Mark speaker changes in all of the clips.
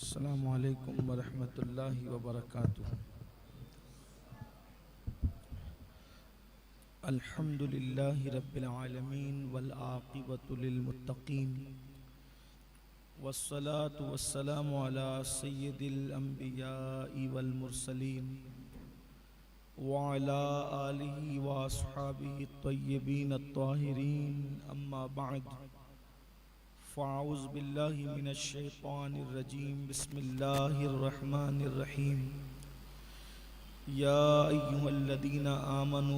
Speaker 1: अस्सलामु अलैकुम वरहमतुल्लाहि वबरकातुहू। अल्हम्दुलिल्लाहि रब्बिल आलमीन वल आक़िबतु लिल मुत्तक़ीन वस्सलातु वस्सलामु अला सय्यिदिल अंबियाइ वल मुरसलीन व अला आलिहि व अस्हाबिहि त्वय्यिबीन अत्ताहिरीन अम्मा बअद फ़अऊज़ु बिल्लाहि मिनश शैतानिर रजीम बिस्मिल्लाहिर रहमानिर रहीम। या अय्युहल्लज़ीना आमनू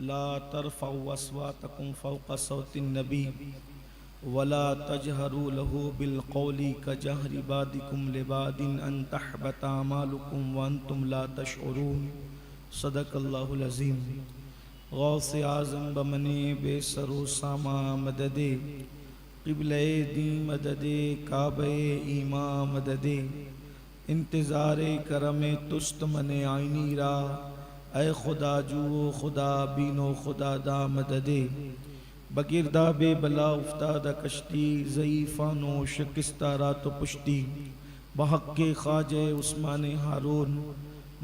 Speaker 1: ला तरफ़अू अस्वातकुम फ़ौक़ सौतिन नबी वला तजहरू लहू बिलक़ौलि कजहरि बादिकुम लिबादिन अन तहबता अमालुकुम व अंतुम ला तशऊरून। सदक़ल्लाहुल अज़ीम। गौसे आज़म बमने बेसरो सामा मददे क़िबले दी मददे काबे ईमा मददे इंतज़ारे करमे तुस्त मने आईनी रा ऐ खुदा जुओ खुदा बीनो खुदा दा मददे बगिरदा बेबला उफ्तादा कश्ती ज़ईफ़ानो शिकस्ता रात पुश्ती बहक़्क़े ख़ाजे उस्माने हारून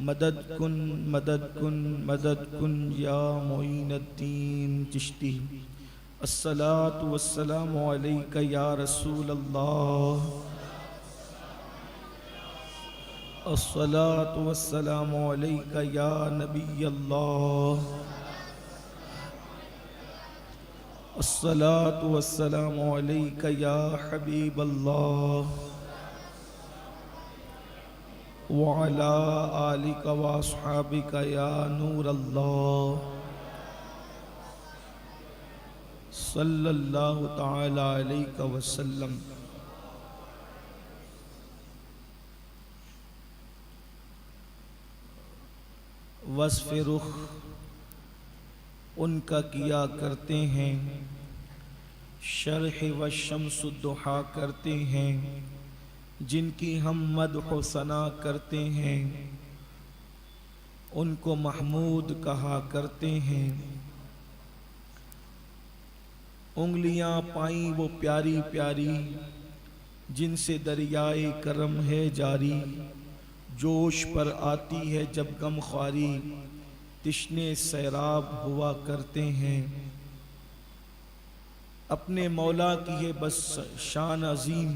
Speaker 1: मदद कुन मदद कुन मदद कुन या मोइनुद्दीन चिश्ती। अस्सलातु वस्सलामु अलैका या रसूल अल्लाह, अस्सलातु वस्सलामु अलैका या नबी अल्लाह, अस्सलातु वस्सलामु अलैका या हबीब अल्लाह व अला आलिका व अस्हाबिका या नूर अल्लाह सल्लल्लाहु तआला अलैहि वसल्लम। वस्फ़ रुख उनका किया करते हैं, शरह व शम्स दुहा करते हैं, जिनकी हम मदह सना करते हैं उनको महमूद कहा करते हैं। उंगलियां पाई वो प्यारी प्यारी जिनसे दरियाए करम है जारी, जोश पर आती है जब गम ख्वारी तिश्ने सैराब हुआ करते हैं। अपने मौला की है बस शान अजीम,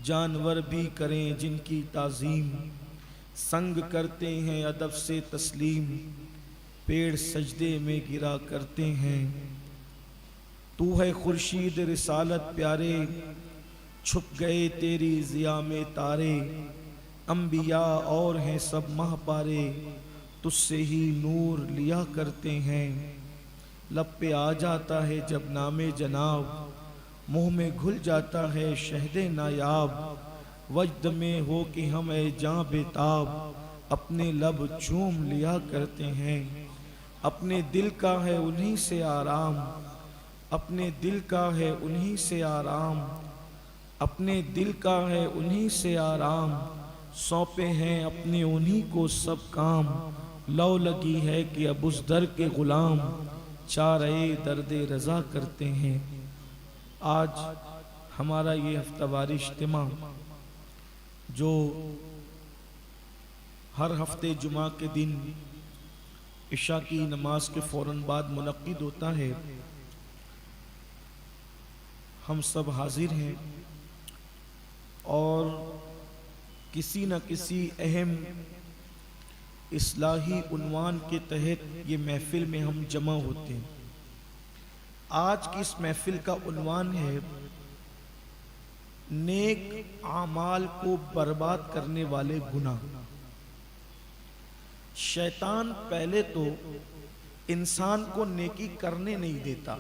Speaker 1: जानवर भी करें जिनकी ताज़ीम, संग करते हैं अदब से तस्लीम, पेड़ सजदे में गिरा करते हैं। तू है खुर्शीद रिसालत प्यारे, छुप गए तेरी ज़िया में तारे, अंबिया और हैं सब माह पारे, तुझसे ही नूर लिया करते हैं। लब पे आ जाता है जब नामे जनाब, मुँह में घुल जाता है शहदे नायाब, वजद में हो कि हम ए जां बेताब, अपने लब चूम लिया करते हैं। अपने दिल का है उन्हीं से आराम, अपने दिल का है उन्हीं से आराम, अपने दिल का है उन्हीं से आराम, सौंपे हैं अपने उन्हीं को सब काम। लौ लगी है कि अब उस दर के ग़ुलाम, चारे दर्दे रज़ा करते हैं। आज हमारा ये हफ्तावारी इज्तिमा जो हर हफ्ते जुमा के दिन इशा की नमाज के फ़ौरन बाद मुनक्किद होता है, हम सब हाजिर हैं और किसी न किसी अहम इस्लाही उन्वान के तहत ये महफिल में हम जमा होते हैं। आज की इस महफिल का उन्वान है नेक आमाल को बर्बाद करने वाले गुनाह। शैतान पहले तो इंसान को नेकी करने नहीं देता,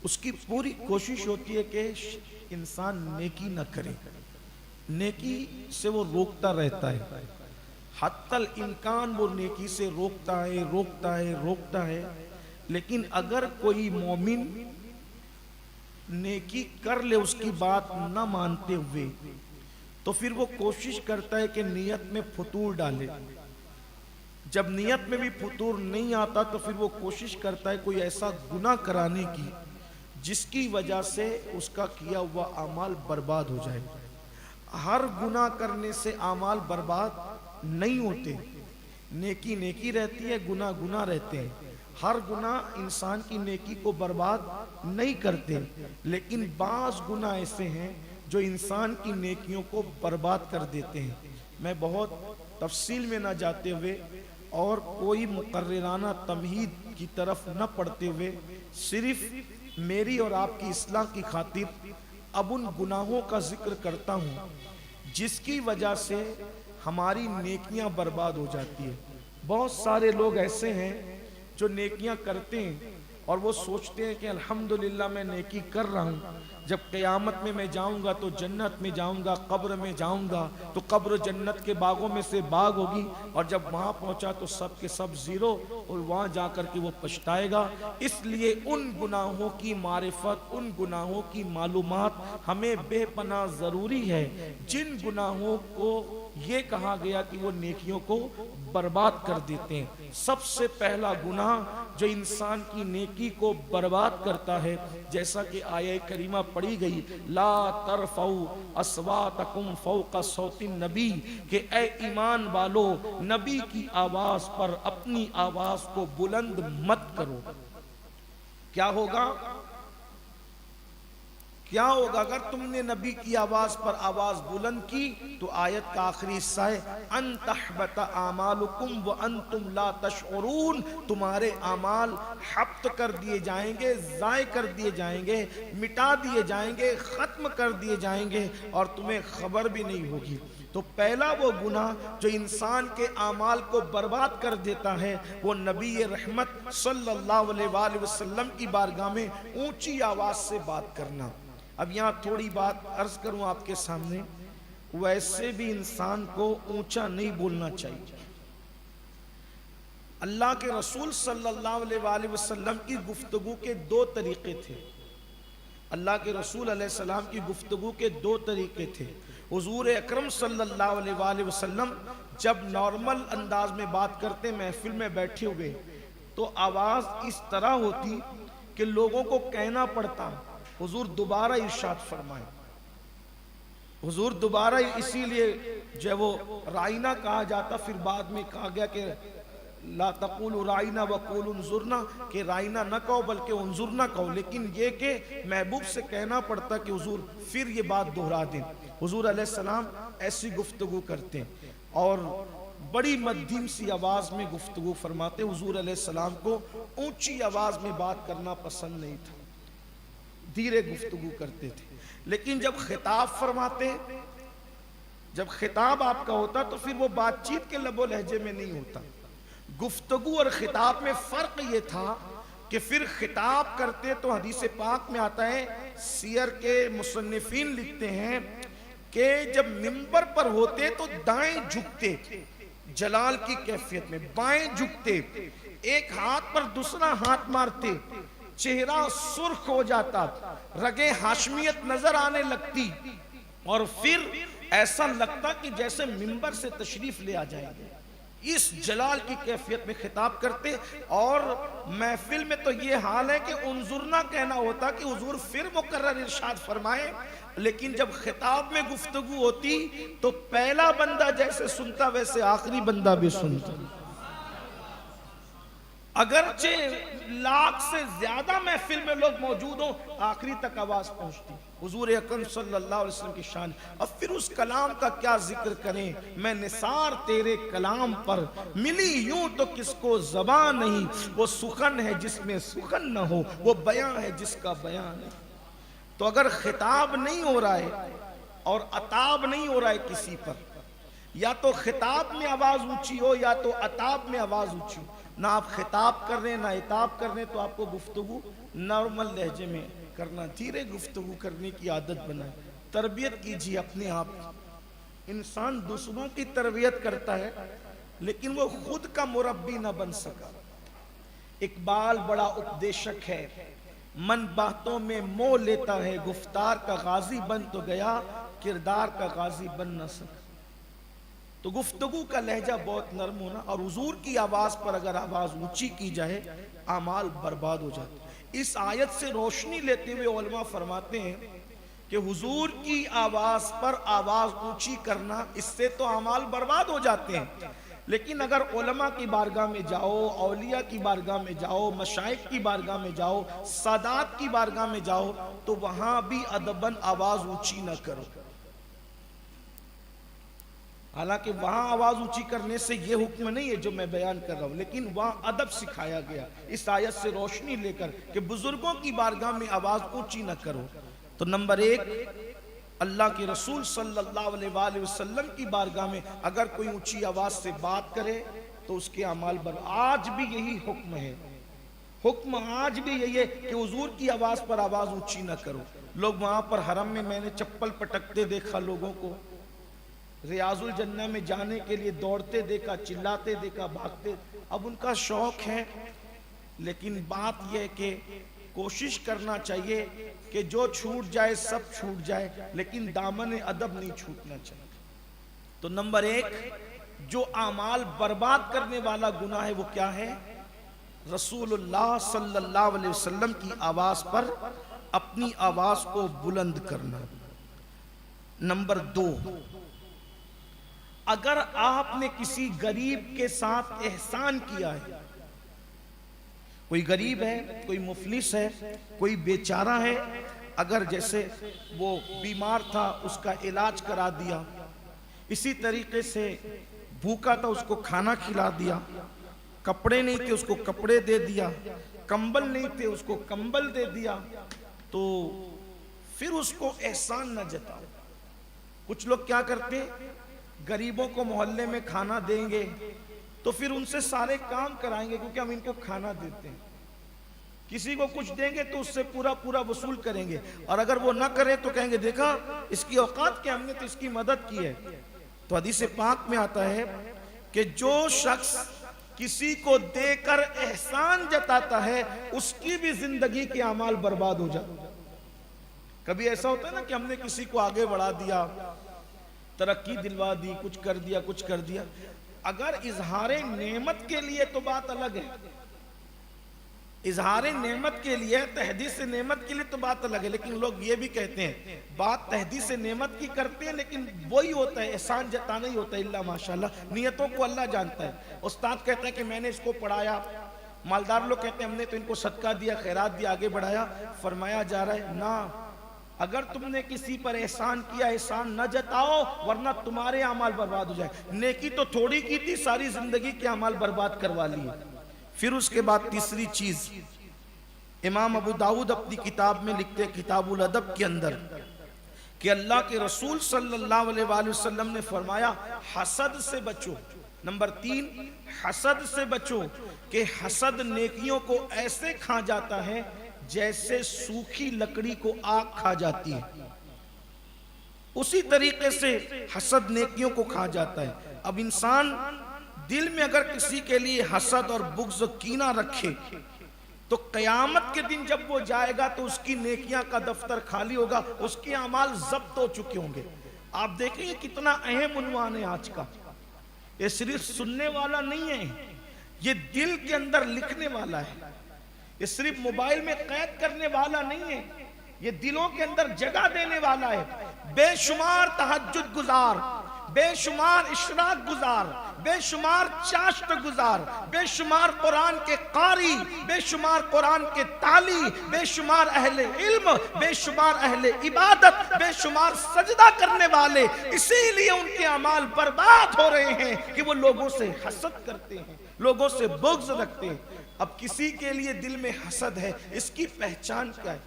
Speaker 1: उसकी पूरी कोशिश होती है कि इंसान नेकी न करे, नेकी से वो रोकता रहता है, हत्तल इम्कान वो नेकी से रोकता है रोकता है रोकता है। लेकिन अगर कोई मोमिन नेकी कर ले उसकी बात न मानते हुए, तो फिर वो कोशिश करता है कि नियत में फतूर डाले। जब नियत में भी फतूर नहीं आता तो फिर वो कोशिश करता है कोई ऐसा गुनाह कराने की जिसकी वजह से उसका किया हुआ अमाल बर्बाद हो जाए। हर गुनाह करने से आमाल बर्बाद नहीं होते, नेकी नेकी रहती है, गुनाह गुनाह रहते हैं। हर गुनाह इंसान की नेकी को बर्बाद नहीं करते, लेकिन बाज़ गुनाह ऐसे हैं जो इंसान की नेकियों को बर्बाद कर देते हैं। मैं बहुत तफसील में ना जाते हुए और कोई मुकर्रराना तमहीद की तरफ न पढ़ते हुए सिर्फ मेरी और आपकी इस्लाह की खातिर अब उन गुनाहों का जिक्र करता हूँ जिसकी वजह से हमारी नेकियां बर्बाद हो जाती है। बहुत सारे लोग ऐसे हैं जो नेकियां करते हैं और वो सोचते हैं कि अल्हम्दुलिल्लाह मैं नेकी कर रहा हूँ, जब क़यामत में मैं जाऊंगा तो जन्नत में जाऊंगा, कब्र में जाऊंगा तो कब्र जन्नत के बागों में से बाग होगी, और जब वहाँ पहुँचा तो सब के सब ज़ीरो, और वहाँ जा कर के वो पछताएगा। इसलिए उन गुनाहों की मारिफत, उन गुनाहों की मालूमात हमें बेपनाह ज़रूरी है जिन गुनाहों को ये कहा गया कि वो नेकियों को बर्बाद कर देते हैं। सबसे पहला गुनाह जो इंसान की नेकी को बर्बाद करता है, जैसा कि आयत करीमा पढ़ी गई, ला तरफऊ अस्वातकुम फौका सौतिन नबी, कि ए ईमान वालो नबी की आवाज पर अपनी आवाज को बुलंद मत करो। क्या होगा? क्या होगा अगर तुमने नबी की आवाज पर आवाज बुलंद की? तो आयत का आखिरी हिस्सा है, अन तहबत आमालुकुम व अंतुम ला तशउरून, तुम्हारे आमाल हब्त कर दिए जाएंगे, ज़ाय कर दिए जाएंगे, मिटा दिए जाएंगे, खत्म कर दिए जाएंगे और तुम्हें खबर भी नहीं होगी। तो पहला वो गुनाह जो इंसान के आमाल को बर्बाद कर देता है वो नबी रहमत सल्लल्लाहु अलैहि वसल्लम की बारगाह में ऊंची आवाज से बात करना। अब यहाँ थोड़ी बात अर्ज करूं आपके सामने, वैसे भी इंसान को ऊंचा नहीं बोलना चाहिए। अल्लाह के रसूल सल्लल्लाहु अलैहि वसल्लम की गुफ्तगू के दो तरीके थे। अल्लाह के रसूल अलैहि सलाम की गुफ्तगू के दो तरीके थे। हुजूर अकरम सल्लल्लाहु अलैहि वसल्लम जब नॉर्मल अंदाज में बात करते, महफिल में बैठे हुए, तो आवाज़ इस तरह होती कि लोगों को कहना पड़ता हुजूर दोबारा इरशाद फरमाए। हुजूर दोबारा इसीलिए जो वो राइना कहा जाता, फिर बाद में कहा गया कि ला तक़ूलू राइना व क़ूलू उन्ज़ुरना, कि राइना न कहो बल्कि उन्ज़ुरना कहो, लेकिन ये कि महबूब से कहना पड़ता कि हुजूर फिर ये बात दोहरा दें। हुजूर अलैहिस्सलाम ऐसी गुफ्तगू करते हैं और बड़ी मध्यम सी आवाज़ में गुफ्तगू फरमाते। हुजूर अलैहिस्सलाम को ऊंची आवाज़ में बात करना पसंद नहीं था, धीरे गुफ्तगू करते थे। लेकिन जब खिताब फरमाते, जब खिताब आपका होता तो फिर वो बातचीत के लबो लहजे में नहीं होता। गुफ्तगू और खिताब में फ़र्क ये था कि फिर खिताब करते तो हदीस पाक में आता है, सियर के मुसन्निफीन लिखते हैं कि जब मिंबर पर होते तो दाएं झुकते, जलाल की कैफियत में बाएं झुकते, एक हाथ पर दूसरा हाथ मारते, चेहरा सुर्ख हो जाता, रगे हाशमियत नजर आने लगती और फिर ऐसा लगता कि जैसे मिंबर से तशरीफ ले आ जाएंगे। इस जलाल की कैफियत में खिताब करते और महफिल में तो ये हाल है कि उन्जुरना कहना होता कि हुजूर फिर मुकर्रर इरशाद फरमाए, लेकिन जब खिताब में गुफ्तगू होती तो पहला बंदा जैसे सुनता वैसे आखिरी बंदा भी सुनता। अगरचे लाख से ज्यादा महफिल में लोग मौजूद हो, आखिरी तक आवाज पहुंचती। हुजूर अकरम सल्लल्लाहु अलैहि वसल्लम की शान। अब फिर उस कलाम का क्या जिक्र करें, मैं निसार तेरे कलाम पर, मिली यूं तो किसको ज़बान नहीं, वो सुखन है जिसमें सुखन न हो, वो बयां है जिसका बयां नहीं। तो अगर खिताब नहीं हो रहा है और अताब नहीं हो रहा है किसी पर, या तो खिताब में आवाज ऊंची हो या तो अताब में आवाज ऊंची हो, ना आप खिताब कर रहे हैं ना इताब कर रहे हैं, तो आपको गुफ्तगू नॉर्मल लहजे में करना, धीरे गुफ्तगू करने की आदत बनाए। तरबियत कीजिए अपने आप। इंसान दूसरों की तरबियत करता है लेकिन वो खुद का मुरब्बी ना बन सका। इकबाल बड़ा उपदेशक है, मन बातों में मोह लेता है, गुफ्तार का गाजी बन तो गया, किरदार का गाजी बन न सका। तो गुफ्तगू का लहजा बहुत नरम होना, और हुजूर की आवाज़ पर अगर आवाज़ ऊंची की जाए आमाल बर्बाद हो जाते। इस आयत से रोशनी लेते हुए उलमा फरमाते हैं कि हुजूर की आवाज पर आवाज ऊंची करना, इससे तो अमाल बर्बाद हो जाते हैं। लेकिन अगर उलमा की बारगाह में जाओ, औलिया की बारगाह में जाओ, मशाइख की बारगाह में जाओ, सादात की बारगाह में जाओ, तो वहां भी अदबन आवाज ऊंची न करो। हालांकि वहां आवाज ऊंची करने से यह हुक्म नहीं है जो मैं बयान कर रहा हूं, लेकिन वहां अदब सिखाया गया इस आयत से रोशनी लेकर कि बुजुर्गों की बारगाह में आवाज ऊंची न करो। तो नंबर एक, अल्लाह के रसूल सल्लल्लाहु अलैहि वसल्लम की बारगाह में अगर कोई ऊंची आवाज से बात करे तो उसके अमाल पर आज भी यही हुक्म है। हुक्म आज भी यही है कि हुजूर की आवाज पर आवाज ऊंची न करो। लोग वहां पर हरम में मैंने चप्पल पटकते देखा, लोगों को रियाजुल जन्ना में जाने के लिए दौड़ते देखा, चिल्लाते देखा, भागते। अब उनका शौक है, लेकिन बात यह है कि कोशिश करना चाहिए कि जो छूट जाए सब छूट जाए, लेकिन दामन अदब नहीं छूटना चाहिए। तो नंबर एक, जो आमाल बर्बाद करने वाला गुनाह है वो क्या है? रसूलुल्लाह सल्लल्लाहु अलैहि वसल्लम की आवाज पर अपनी आवाज को बुलंद करना। नंबर दो, अगर आपने किसी गरीब के साथ एहसान किया है, कोई गरीब है, कोई मुफलिस है, कोई बेचारा है, अगर जैसे वो बीमार था उसका इलाज करा दिया, इसी तरीके से भूखा था उसको खाना खिला दिया, कपड़े नहीं थे उसको कपड़े दे दिया, कंबल नहीं थे उसको कंबल दे दिया, तो फिर उसको एहसान न जताओ। कुछ लोग क्या करते, गरीबों को मोहल्ले में खाना देंगे तो फिर उनसे सारे काम कराएंगे क्योंकि हम इनको खाना देते हैं। किसी को कुछ देंगे तो उससे पूरा पूरा वसूल करेंगे, और अगर वो ना करे तो कहेंगे देखा इसकी औकात क्या, हमने तो इसकी मदद की है। तो हदीस पाक में आता है कि जो शख्स किसी को देकर एहसान जताता है उसकी भी जिंदगी के अमाल बर्बाद हो जाते हैं। कभी ऐसा होता है ना कि हमने किसी को आगे बढ़ा दिया, तरक्की दिलवा दी, कुछ कर दिया, कुछ कर दिया। अगर इजहारे नेमत के लिए तो बात अलग है, इजहारे नेमत के लिए, तहदीस नेमत के लिए तो बात अलग है। लेकिन लोग ये भी कहते हैं, बात तहदीस नेमत की करते हैं लेकिन वही होता है, एहसान जताना ही होता है। इल्ला माशाल्लाह, नियतों को अल्लाह जानता है। उस्ताद कहता है कि मैंने इसको पढ़ाया, मालदार लोग कहते हैं हमने तो इनको सदका दिया, खैरात दिया, आगे बढ़ाया। फरमाया जा रहा है ना, अगर तुमने किसी पर एहसान किया, एहसान न जताओ वरना तुम्हारे अमाल बर्बाद हो जाए। नेकी तो थोड़ी की थी, सारी जिंदगी के अमाल बर्बाद करवा लिए। फिर उसके बाद तीसरी चीज, इमाम अबू दाऊद अपनी किताब में लिखते हैं, किताबुल अदब के अंदर, कि अल्लाह के रसूल सल्लल्लाहु अलैहि वसल्लम ने फरमाया हसद से बचो। नंबर 3, हसद से बचो कि हसद नेकियों को ऐसे खा जाता है जैसे सूखी लकड़ी को आग खा जाती है, उसी तरीके से हसद नेकियों को खा जाता है। अब इंसान दिल में अगर किसी के लिए हसद और बुग़्ज़ कीना रखे तो क़यामत के दिन जब वो जाएगा तो उसकी नेकियां का दफ्तर खाली होगा, उसके अमाल जब्त हो चुके होंगे। आप देखेंगे कितना अहम उन्वान है आज का। ये सिर्फ सुनने वाला नहीं है, ये दिल के अंदर लिखने वाला है। ये सिर्फ मोबाइल में कैद करने वाला नहीं है, ये दिलों के अंदर जगह देने वाला है। बेशुमार तहज्जुद गुजार, बेशुमार इशराक गुजार, बेशुमार चाश्त गुजार, बेशुमार कुरान के कारी, बेशुमार कुरान के ताली, बेशुमार अहले इल्म, बेशुमार अहले इबादत, बेशुमार सजदा करने वाले, इसीलिए उनके अमाल बर्बाद हो रहे हैं कि वो लोगों से हसद करते हैं, लोगों से बुग़्ज़ रखते हैं। अब किसी के लिए दिल में हसद है, इसकी पहचान क्या है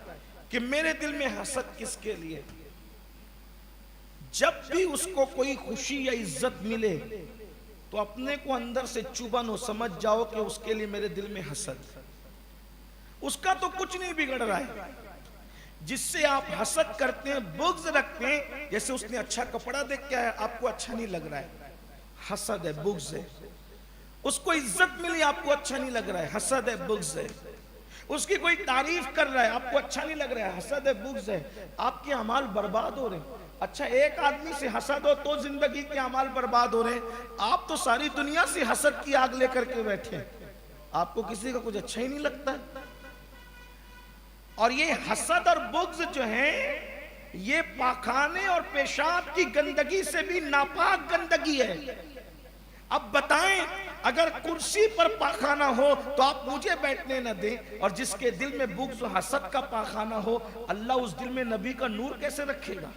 Speaker 1: कि मेरे दिल में हसद किसके लिए? जब भी उसको कोई खुशी या इज्जत मिले तो अपने को अंदर से चुभन हो, समझ जाओ कि उसके लिए मेरे दिल में हसद। उसका तो कुछ नहीं बिगड़ रहा है, जिससे आप हसद करते हैं, बुग़्ज़ रखते हैं, जैसे उसने अच्छा कपड़ा देख के आया, आपको अच्छा नहीं लग रहा है, हसद है, बुग़्ज़ है। उसको इज्जत मिली, आपको अच्छा नहीं लग रहा है, हसद है, बुग़्ज़ है। उसकी कोई तारीफ कर रहा है, आपको अच्छा नहीं लग रहा है, हसद है, बुग़्ज़ है। आपके अमाल बर्बाद हो रहे हैं। अच्छा, एक आदमी से हसद हो तो जिंदगी के अमाल बर्बाद हो रहे हैं, आप तो सारी दुनिया से हसद की आग लेकर के बैठे हैं, आपको किसी का कुछ अच्छा ही नहीं लगता है। और ये हसद और बुग़्ज़ जो है ये पाखाने और पेशाब की गंदगी से भी नापाक गंदगी है। अब बताएं, अगर कुर्सी पर पाखाना हो तो आप मुझे बैठने न दें, और जिसके दिल में बुग़्ज़ और हसद का पाखाना हो, अल्लाह उस दिल में नबी का नूर कैसे रखेगा?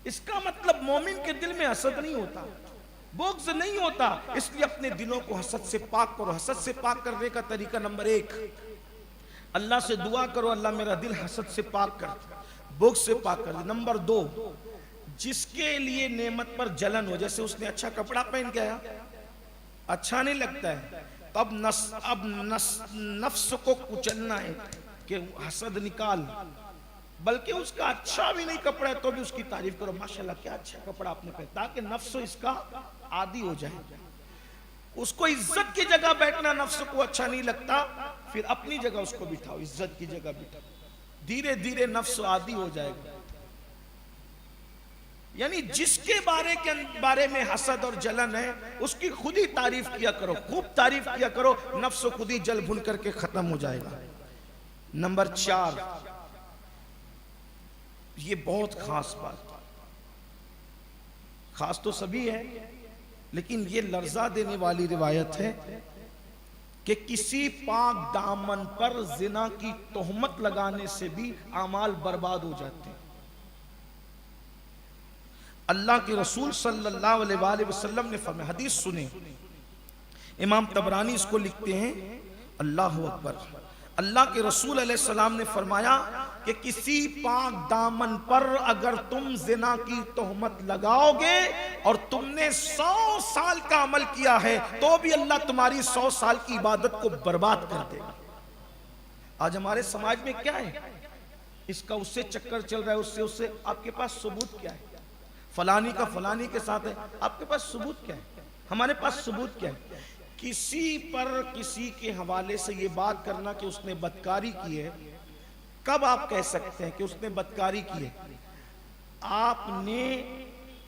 Speaker 1: इसका मतलब मोमिन के दिल में हसद नहीं होता, बुग़्ज़ नहीं होता। इसलिए अपने दिलों को हसद से पाक करो। हसद से पाक करने का तरीका नंबर 1, अल्लाह से दुआ करो, अल्लाह मेरा दिल हसद से पाक कर, बुग़्ज़ से पाक कर दे। नंबर 2, जिसके लिए नेमत पर जलन हो, जैसे उसने अच्छा कपड़ा पहन के आया, अच्छा नहीं लगता है, तो अब नफ्स को कुचलना है कि हसद निकाल। बल्कि उसका अच्छा भी नहीं कपड़ा है तो भी उसकी तारीफ करो, माशाल्लाह क्या अच्छा कपड़ा आपने पहना, ताकि नफ्स इसका आदी हो जाए। उसको इज्जत की जगह बैठना नफ्स को अच्छा नहीं लगता, फिर अपनी जगह उसको बिठाओ, इज्जत की जगह बिठाओ, धीरे धीरे नफ्स आदी हो जाएगा। यानी जिसके बारे में हसद और जलन है, उसकी खुद ही तारीफ किया करो, खूब तारीफ किया करो, नफ्स खुद ही जल भुन करके खत्म हो जाएगा। नंबर 4, ये बहुत खास बात, खास तो सभी है, लेकिन ये लर्जा देने वाली रिवायत है कि किसी पाक दामन पर जिना की तोहमत लगाने से भी आमाल बर्बाद हो जाते हैं। अल्लाह के रसूल सल्लल्लाहु अलैहि वसल्लम ने फरमाया, हदीस सुने, इमाम तबरानी इसको लिखते हैं, अल्लाह अकबर, अल्लाह के रसूल अलैहिस्सलाम ने फरमाया कि किसी पाक दामन पर अगर तुम जिना की तोहमत लगाओगे और तुमने 100 साल का अमल किया है, तो भी अल्लाह तुम्हारी 100 साल की इबादत को बर्बाद कर देगा। आज हमारे समाज में क्या है, इसका उससे चक्कर चल रहा है, उससे आपके पास सबूत क्या है? फलानी का फलानी के साथ है, आपके पास सबूत क्या है? हमारे पास सबूत क्या है? किसी पर किसी के हवाले से ये बात करना कि उसने बदकारी की है, कब आप कह सकते हैं कि उसने बदकारी की है? आपने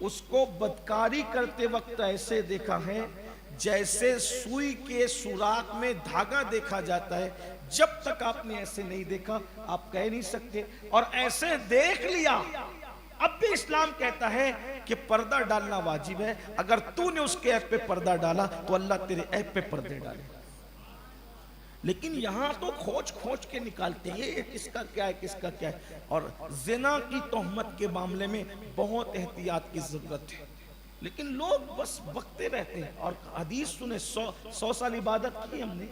Speaker 1: उसको बदकारी करते वक्त ऐसे देखा है जैसे सुई के सुराख में धागा देखा जाता है। जब तक आपने ऐसे नहीं देखा आप कह नहीं सकते, और ऐसे देख लिया, अब भी इस्लाम कहता है कि पर्दा डालना वाजिब है। अगर तूने उसके ऐप पे पर्दा डाला तो अल्लाह तेरे ऐप पे पर्दे डाले। लेकिन यहां तो खोज खोज के निकालते हैं ये किसका क्या है, किसका क्या है। और जिना की तोहमत के मामले में बहुत एहतियात की जरूरत है, लेकिन लोग बस बकते रहते हैं। और हदीस सुने, 100 साल इबादत की हमने,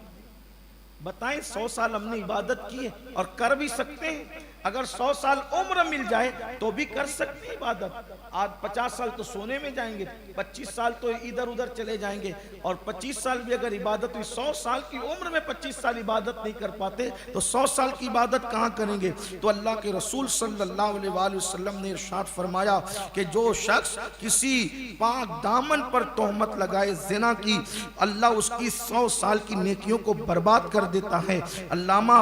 Speaker 1: बताएं 100 साल हमने इबादत की है और कर भी सकते हैं। अगर 100 साल उम्र मिल जाए तो भी कर सकते हैं इबादत। आज 50 साल तो सोने में जाएंगे, 25 साल तो इधर उधर चले जाएंगे, और 25 साल भी अगर इबादत हुई, 100 साल की उम्र में 25 साल इबादत नहीं कर पाते तो 100 साल की इबादत कहाँ करेंगे? तो अल्लाह के रसूल सल्लल्लाहु अलैहि वसल्लम ने इरशाद फरमाया कि जो शख्स किसी पाक दामन पर तोहमत लगाए जिना की, अल्लाह उसकी 100 साल की नेकियों को बर्बाद कर देता है। अल्लामा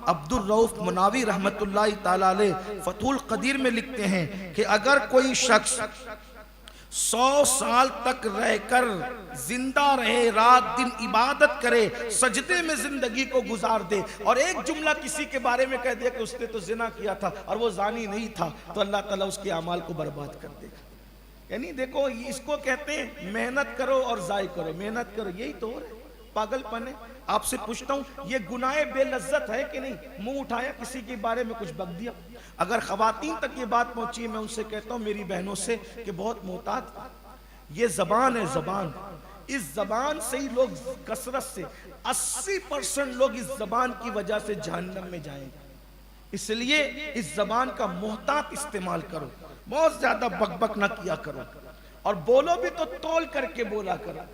Speaker 1: अब्दुल रऊफ मुनावी रहमतुल्लाह ताला अलैह फतहुल कदीर में लिखते हैं कि अगर कोई शख्स 100 साल तक रहकर जिंदा रहे, रात दिन इबादत करे, सजदे में जिंदगी को गुजार दे, और एक जुमला किसी के बारे में कह दिया कि उसने तो जिना किया था और वो जानी नहीं था, तो अल्लाह ताला उसके अमाल को बर्बाद कर देगा। यानी देखो, इसको कहते हैं मेहनत करो और जाय करो, मेहनत करो, यही तो है, पागलपन है। आपसे पूछता हूं, ये गुनाह बेलज्जत है कि नहीं? मुंह उठाया, किसी के बारे में कुछ बक दिया। अगर खवातीन तक ये बात पहुंची है, मैं उनसे कहता हूं, मेरी बहनों से, कि बहुत मोहतात, ये जबान है, जबान, इस जबान से ही लोग कसरत से 80% लोग इस जबान की वजह से जहन्नम में जाएंगे। इसलिए इस जबान का मोहतात इस्तेमाल करो, बहुत ज्यादा बकबक ना किया करो, और बोलो भी तो तोल करके बोला करो।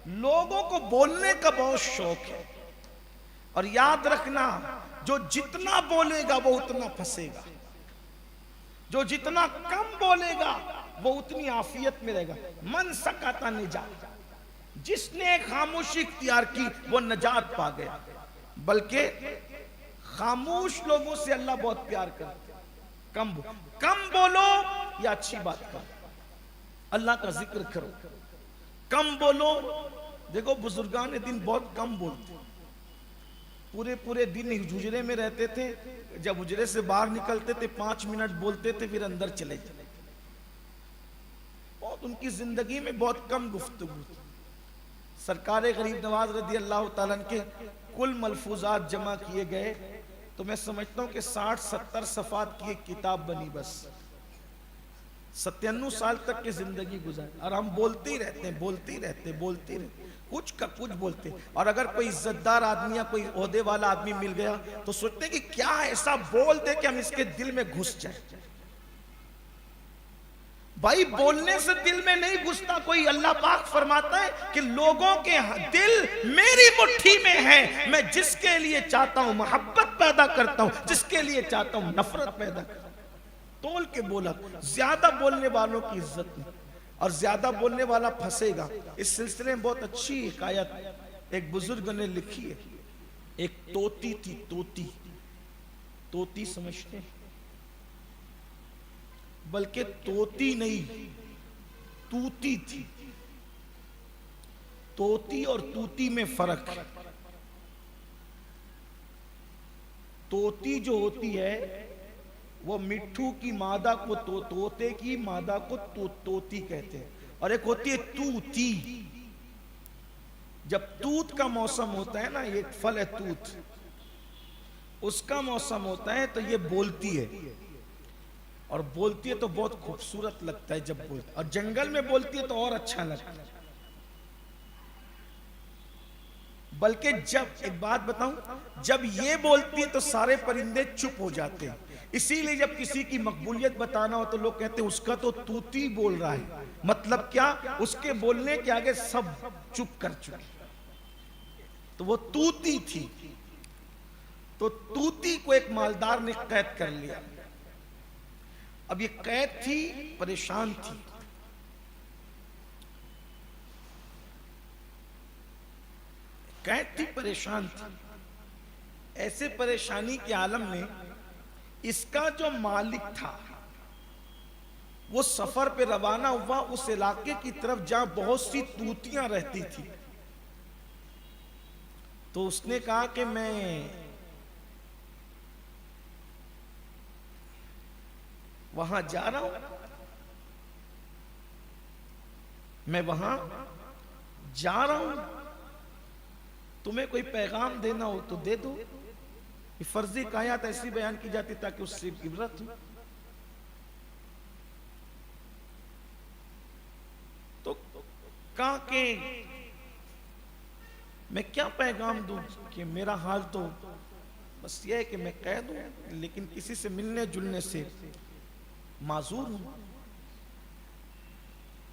Speaker 1: लोगों को बोलने का बहुत शौक है, और याद रखना, जो जितना बोलेगा वो उतना फंसेगा, जो जितना कम बोलेगा वो उतनी आफियत में रहेगा। मन सकाता निजात, जिसने खामोशी इख्तियार की वो नजात पा गया। बल्कि खामोश लोगों से अल्लाह बहुत प्यार करते हैं। कम बोलो या अच्छी बात करो, अल्लाह का जिक्र करो, कम बोलो। देखो बुजुर्गान दिन बहुत कम बोलते, पूरे पूरे दिन हुजरे में रहते थे, जब हुजरे से बाहर निकलते थे 5 मिनट बोलते थे, फिर अंदर चले जाते। बहुत उनकी जिंदगी में बहुत कम गुफ्तगू थी। सरकार गरीब नवाज रदी अल्लाह ताला के कुल मलफूजात जमा किए गए तो मैं समझता हूं कि 60-70 सफ़ात की एक किताब बनी। बस 97 साल तक की जिंदगी गुजारी और हम बोलते ही रहते हैं, बोलते रहते कुछ का कुछ बोलते। और अगर कोई इज्जतदार आदमी या कोई ओहदे वाला आदमी मिल गया तो सोचते हैं कि क्या ऐसा बोल दे कि हम इसके दिल में घुस जाए। भाई बोलने से दिल में नहीं घुसता कोई। अल्लाह पाक फरमाता है कि लोगों के दिल मेरी मुट्ठी में है, मैं जिसके लिए चाहता हूं मोहब्बत पैदा करता हूं, जिसके लिए चाहता हूं नफरत पैदा करता हूं। तोल के बोला, ज्यादा बोलने वालों की इज्जत नहीं, और ज्यादा बोलने वाला फंसेगा। इस सिलसिले में बहुत अच्छी एक आयत एक बुजुर्ग ने लिखी है। एक तोती थी, तोती समझते हैं, बल्कि तोती नहीं तूती थी। तोती और तूती में फर्क है। तोती जो होती है वो मिट्ठू की मादा को तोते की मादा को तोती कहते हैं, और एक होती है तूती। जब तूत का मौसम होता है ना, ये फल है तूत, उसका मौसम होता है तो ये बोलती है, और बोलती है तो बहुत खूबसूरत लगता है जब बोलती, और जंगल में बोलती है तो और अच्छा लगता है। बल्कि जब एक बात बताऊं, जब ये बोलती है तो सारे परिंदे चुप हो जाते हैं। इसीलिए जब किसी की मकबूलियत बताना हो तो लोग कहते हैं उसका तो तूती बोल रहा है। मतलब क्या, उसके बोलने के आगे सब चुप कर चुके। तो वो तूती थी। तो तूती को एक मालदार ने कैद कर लिया। अब ये कैद थी, परेशान थी। कैद थी, परेशान थी। ऐसे परेशानी के आलम में इसका जो मालिक था वो सफर पे रवाना हुआ उस इलाके की तरफ जहां बहुत सी तूतियां रहती थी। तो उसने कहा कि मैं वहां जा रहा हूं, मैं वहां जा रहा हूं, तुम्हें कोई पैगाम देना हो तो दे दो। ये फर्जी कायत ऐसी बयान की जाती ताकि उससे इबरत हो। तो कहा कि मैं क्या पैगाम दूं कि मेरा हाल तो बस ये है कि मैं कैद हूं, लेकिन किसी से मिलने जुलने से माजूर हूं।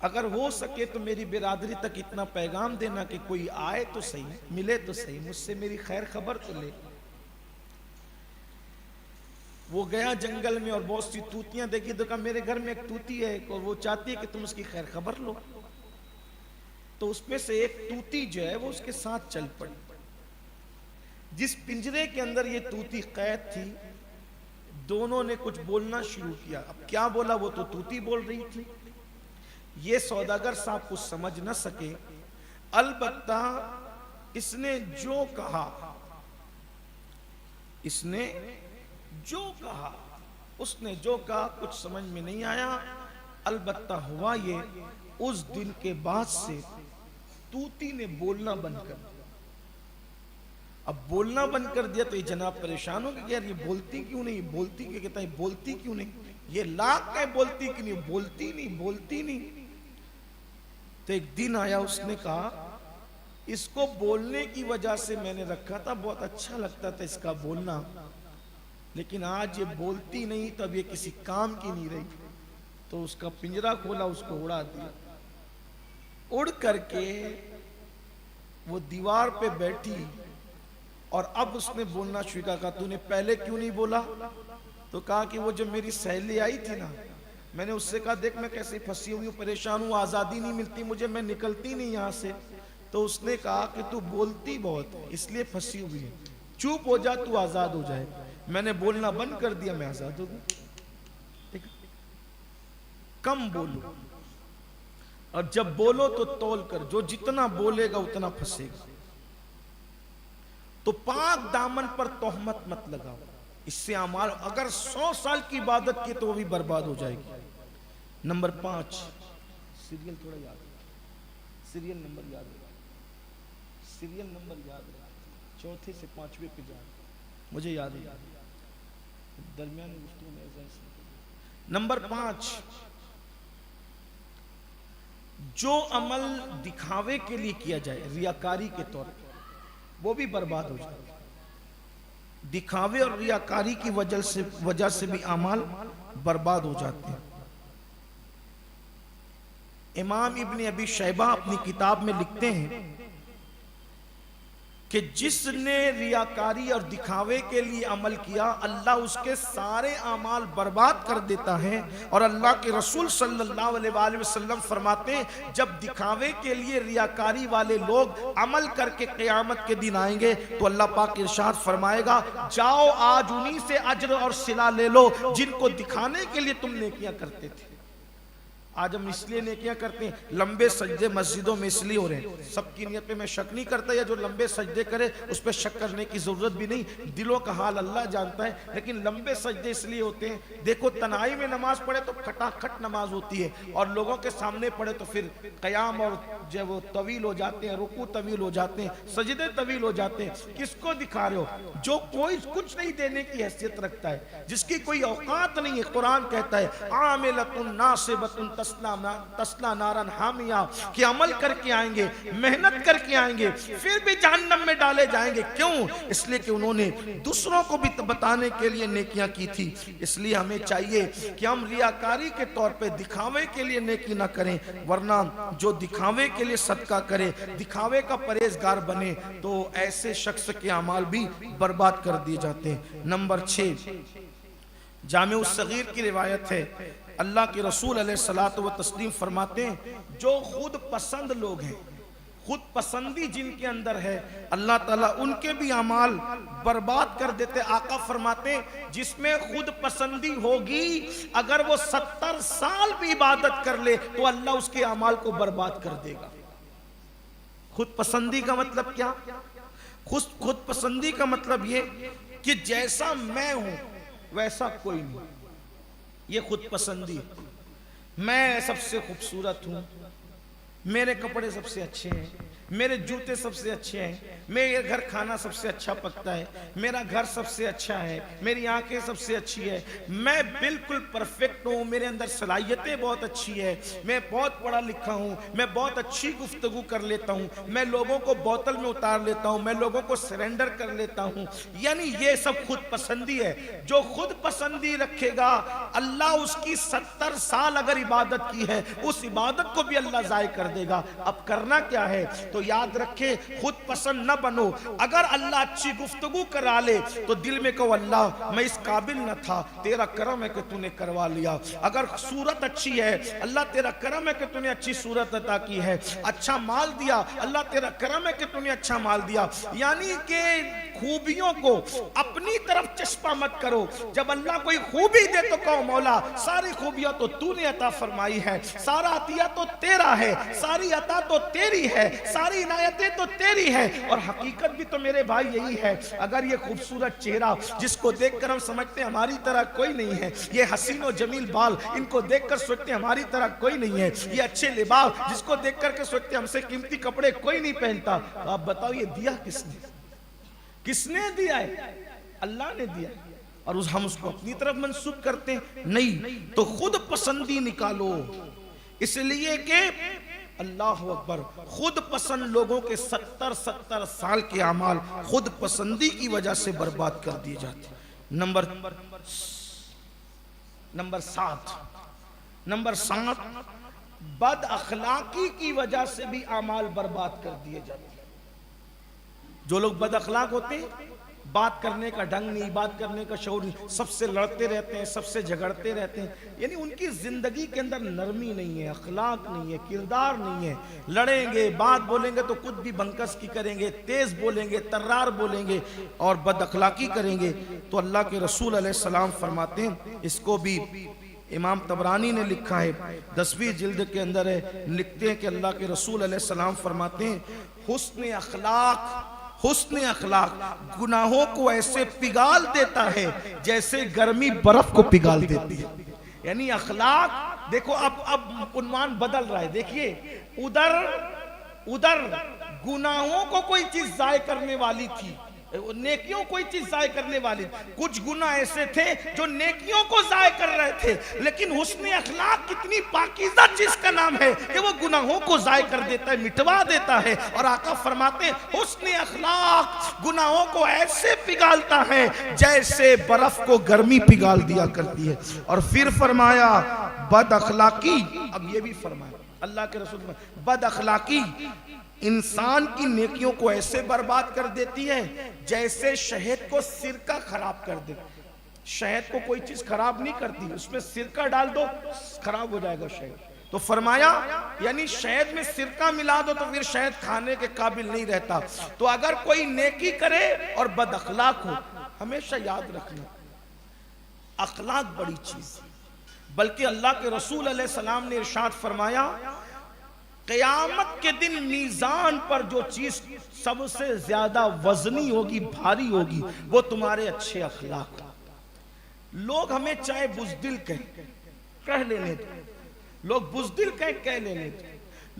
Speaker 1: अगर हो सके तो मेरी बिरादरी तक इतना पैगाम देना कि कोई आए तो सही, मिले तो सही, मुझसे मेरी खैर खबर तो ले। वो गया जंगल में और बहुत सी तूतियां देखी तो कहा मेरे घर में एक तूती है और वो चाहती है कि तुम उसकी खैर खबर लो। तो उसमें से एक तूती जो है वो उसके साथ चल पड़ी। जिस पिंजरे के अंदर ये तूती कैद थी, दोनों ने कुछ बोलना शुरू किया। अब क्या बोला, वो तो तूती बोल रही थी। ये सौदागर साहब कुछ समझ न सके, अलबत्ता इसने जो कहा, इसने जो कहा, उसने जो कहा कुछ समझ में नहीं आया। अलबत्ता हुआ ये, उस दिन के बाद से तूती ने बोलना बंद कर दिया। अब बोलना बंद कर दिया तो ये जनाब परेशान हो गए, यार ये बोलती क्यों नहीं, बोलती क्यों, कहता है बोलती क्यों नहीं, ये लाख का बोलती क्यों नहीं, बोलती नहीं। तो एक दिन आया, उसने कहा इसको बोलने की वजह से मैंने रखा था, बहुत अच्छा लगता था इसका बोलना, लेकिन आज ये बोलती नहीं तो अब ये किसी काम की नहीं रही। तो उसका पिंजरा खोला, उसको उड़ा दिया। उड़ करके वो दीवार पे बैठी और अब उसने बोलना शुरू कहा, तूने पहले क्यों नहीं बोला? तो कहा कि वो जब मेरी सहेली आई थी ना, मैंने उससे कहा देख मैं कैसे फंसी हुई हूँ, परेशान हूँ, आज़ादी नहीं मिलती मुझे, मैं निकलती नहीं यहाँ से। तो उसने कहा कि तू बोलती बहुत है इसलिए फंसी हुई है, चुप हो जा, तू आज़ाद हो जाए। मैंने बोलना बंद कर दिया, मैं आज़ाद हो गई। कम बोलो, और जब बोलो तो तौल कर, जो जितना बोलेगा उतना फंसेगा। तो पाक दामन पर तोहमत मत लगाओ। इससे अमाल, अगर 100 साल की इबादत की तो वो भी बर्बाद हो जाएगी। नंबर 5, सीरियल थोड़ा याद है, सीरियल नंबर याद है, सीरियल नंबर याद है, चौथे से 5वें पे जा, मुझे याद है, दरमियान में। नंबर 5, जो अमल दिखावे के लिए किया जाए रियाकारी के तौर पर, वो भी बर्बाद हो जाए। दिखावे और रियाकारी की वजह से भी अमाल बर्बाद हो जाते हैं। इमाम इब्ने अबी शैबा अपनी किताब में लिखते हैं कि जिसने रियाकारी और दिखावे के लिए अमल किया, अल्लाह उसके सारे अमाल बर्बाद कर देता है। और अल्लाह के रसूल सल्लल्लाहु अलैहि वसल्लम फरमाते हैं, जब दिखावे के लिए रियाकारी वाले लोग अमल करके क़यामत के दिन आएंगे तो अल्लाह पाक इरशाद फरमाएगा, जाओ आज उन्हीं से अज्र और सिला ले लो जिनको दिखाने के लिए तुम नेकियां करते थे। आज हम इसलिए नेकियां करते हैं, लंबे सजदे मस्जिदों में इसलिए हो रहे हैं। सबकी नियत पे मैं शक नहीं करता, या जो लंबे सजदे करे उस पर शक करने की जरूरत भी नहीं, दिलों का हाल अल्लाह जानता है। लेकिन लंबे सजदे इसलिए होते हैं, देखो तनाई में नमाज पढ़े तो खटाखट नमाज होती है, और लोगों के सामने पढ़े तो फिर कयाम और जब वो तवील हो जाते हैं, रुकू तवील हो जाते हैं, सजदे तवील हो जाते हैं। किसको दिखा रहे हो? जो कोई कुछ नहीं देने की हैसियत रखता है, जिसकी कोई औकात नहीं है। कुरान कहता है, आमिलतुन नासिबतुन तस्ला नारन हामिया, कि अमल करके आएंगे, मेहनत करके आएंगे, फिर भी जहन्नम में डाले जाएंगे। क्यों? इसलिए कि उन्होंने दूसरों को भी बताने के लिए नेकियां की थी। इसलिए हमें चाहिए कि हम रियाकारी के तौर पे दिखावे के लिए नेकी ना करें, वरना जो दिखावे के लिए सदका करे, दिखावे का परहेजगार बने, तो ऐसे शख्स के अमाल भी बर्बाद कर दिए जाते हैं। नंबर 6, जामे सगीर की रिवायत है, अल्लाह के रसूल अलैहिस्सलातु व तस्लीम फरमाते हैं, जो खुद पसंद लोग हैं, खुद पसंदी जिनके अंदर है, अल्लाह ताला उनके भी अमाल बर्बाद कर देते। आका फरमाते हैं, जिसमें खुद पसंदी होगी, अगर वो 70 साल भी इबादत कर ले तो अल्लाह उसके अमाल को बर्बाद कर देगा। खुद पसंदी का मतलब क्या? खुद पसंदी का मतलब ये कि जैसा मैं हूं वैसा कोई नहीं, ये खुद पसंदी। मैं सबसे खूबसूरत हूं, मेरे कपड़े सबसे अच्छे हैं, मेरे जूते सबसे अच्छे हैं, मेरे घर खाना सबसे अच्छा पकता है, मेरा घर सबसे अच्छा है, मेरी आंखें सबसे अच्छी है, मैं बिल्कुल परफेक्ट हूँ, मेरे अंदर सलाहियतें बहुत अच्छी है, मैं बहुत पढ़ा लिखा हूँ, मैं बहुत अच्छी गुफ्तगू कर लेता हूँ, मैं लोगों को बोतल में उतार लेता हूँ, मैं लोगों को सरेंडर कर लेता हूँ। यानी ये सब खुद पसंदी है। जो खुद पसंदी रखेगा, अल्लाह उसकी 70 साल अगर इबादत की है, उस इबादत को भी अल्लाह ज़ाय कर देगा। अब करना क्या है? तो याद रखे, खुद पसंद न बनो। अगर अल्लाह अच्छी गुफ्तगू करा ले तो दिल में कहो, अल्लाह मैं इस काबिल न था, तेरा करम है कि तूने करवा लिया। अगर सूरत अच्छी है, अल्लाह तेरा करम है कि तूने अच्छी सूरत अता की है। अच्छा माल दिया, अल्लाह तेरा करम है कि तूने अच्छा माल दिया। यानी कि खूबियों को अपनी तरफ चश्मा मत करो। जब अल्लाह कोई खूबी दे तो कहो, मौला सारी खूबियां तो तूने अता फरमाई है, सारा अतिया तो तेरा है, सारी अता तो तेरी है, सारी इनायतें तो तेरी है। और हकीकत भी तो मेरे भाई यही है। अगर ये खूबसूरत चेहरा जिसको देखकर हम समझते हैं हमारी तरह कोई नहीं है, ये हसीन और जमील बाल इनको देखकर सोचते हैं हमारी तरह कोई नहीं है, ये अच्छे लिबास जिसको देखकर के सोचते हैं हमसे कीमती कपड़े कोई नहीं पहनता, तो आप बताओ ये दिया किसने? किसने दिया है? अल्लाह ने दिया। और हम उसको अपनी तरफ मंसूब करते हैं। नहीं, तो खुद पसंदी निकालो। इसलिए कि अल्लाह अकबर, खुद पसंद लोगों के 70 साल के अमाल खुद पसंदी की वजह से बर्बाद कर दिए जाते। नंबर 7, बद अखलाकी की वजह से भी अमाल बर्बाद कर दिए जाते। जो लोग बद अखलाक होते हैं, बात करने का ढंग नहीं, बात करने का शौर नहीं, सबसे लड़ते रहते हैं, सबसे झगड़ते रहते हैं, यानी उनकी जिंदगी के अंदर नरमी नहीं है, अखलाक नहीं है, किरदार नहीं है। लड़ेंगे, बात बोलेंगे तो खुद भी बंकस की करेंगे, तेज बोलेंगे, तर्रार बोलेंगे और बद अखलाकी करेंगे। तो अल्लाह के रसूल अलैहिस्सलाम फरमाते हैं, इसको भी इमाम तबरानी ने लिखा है, 10वीं जिल्द के अंदर है, लिखते हैं कि अल्लाह के रसूल अलैहिस्सलाम फरमाते हैं, हुस्न अखलाक हुस्न अखलाक गुनाहों को ऐसे पिघाल देता है जैसे गर्मी बर्फ को पिघाल देती है। यानी अखलाक देखो, अब उन्मान बदल रहा है। देखिए उधर गुनाहों को कोई चीज जाय करने वाली थी, नेकियों कोई चीज जाय करने वाली। कुछ गुनाह ऐसे थे जो नेकियों को जाय कर रहे थे, लेकिन हुस्न अखलाक कितनी पाकीज़ा चीज का नाम है कि वो गुनाहों को जाय कर देता है, मिटवा देता है। और आका फरमाते हैं हुस्न अखलाक गुनाहों को ऐसे पिघालता है जैसे बर्फ को गर्मी पिघाल दिया करती है। और फिर फरमाया बद अखलाकी, अब ये भी फरमाया अल्लाह के रसूल में, बद अखलाकी इंसान की नेकियों को ऐसे बर्बाद कर देती है जैसे शहद को सिरका खराब कर दे। शहद को कोई चीज खराब नहीं करती, उसमें सिरका डाल दो खराब हो जाएगा शहद। तो फरमाया यानी शहद में सिरका मिला दो तो फिर शहद खाने के काबिल नहीं रहता। तो अगर कोई नेकी करे और बद अखलाक हो, हमेशा याद रखना अखलाक बड़ी चीज। बल्कि अल्लाह के रसूल अलैहि सलाम ने इरशाद फरमाया क़यामत के दिन मीज़ान पर जो चीज सबसे ज्यादा वजनी होगी, भारी होगी, वो तुम्हारे अच्छे अखलाक। लोग हमें चाहे बुज़दिल कह लेने दो, लोग बुज़दिल कह लेने दो,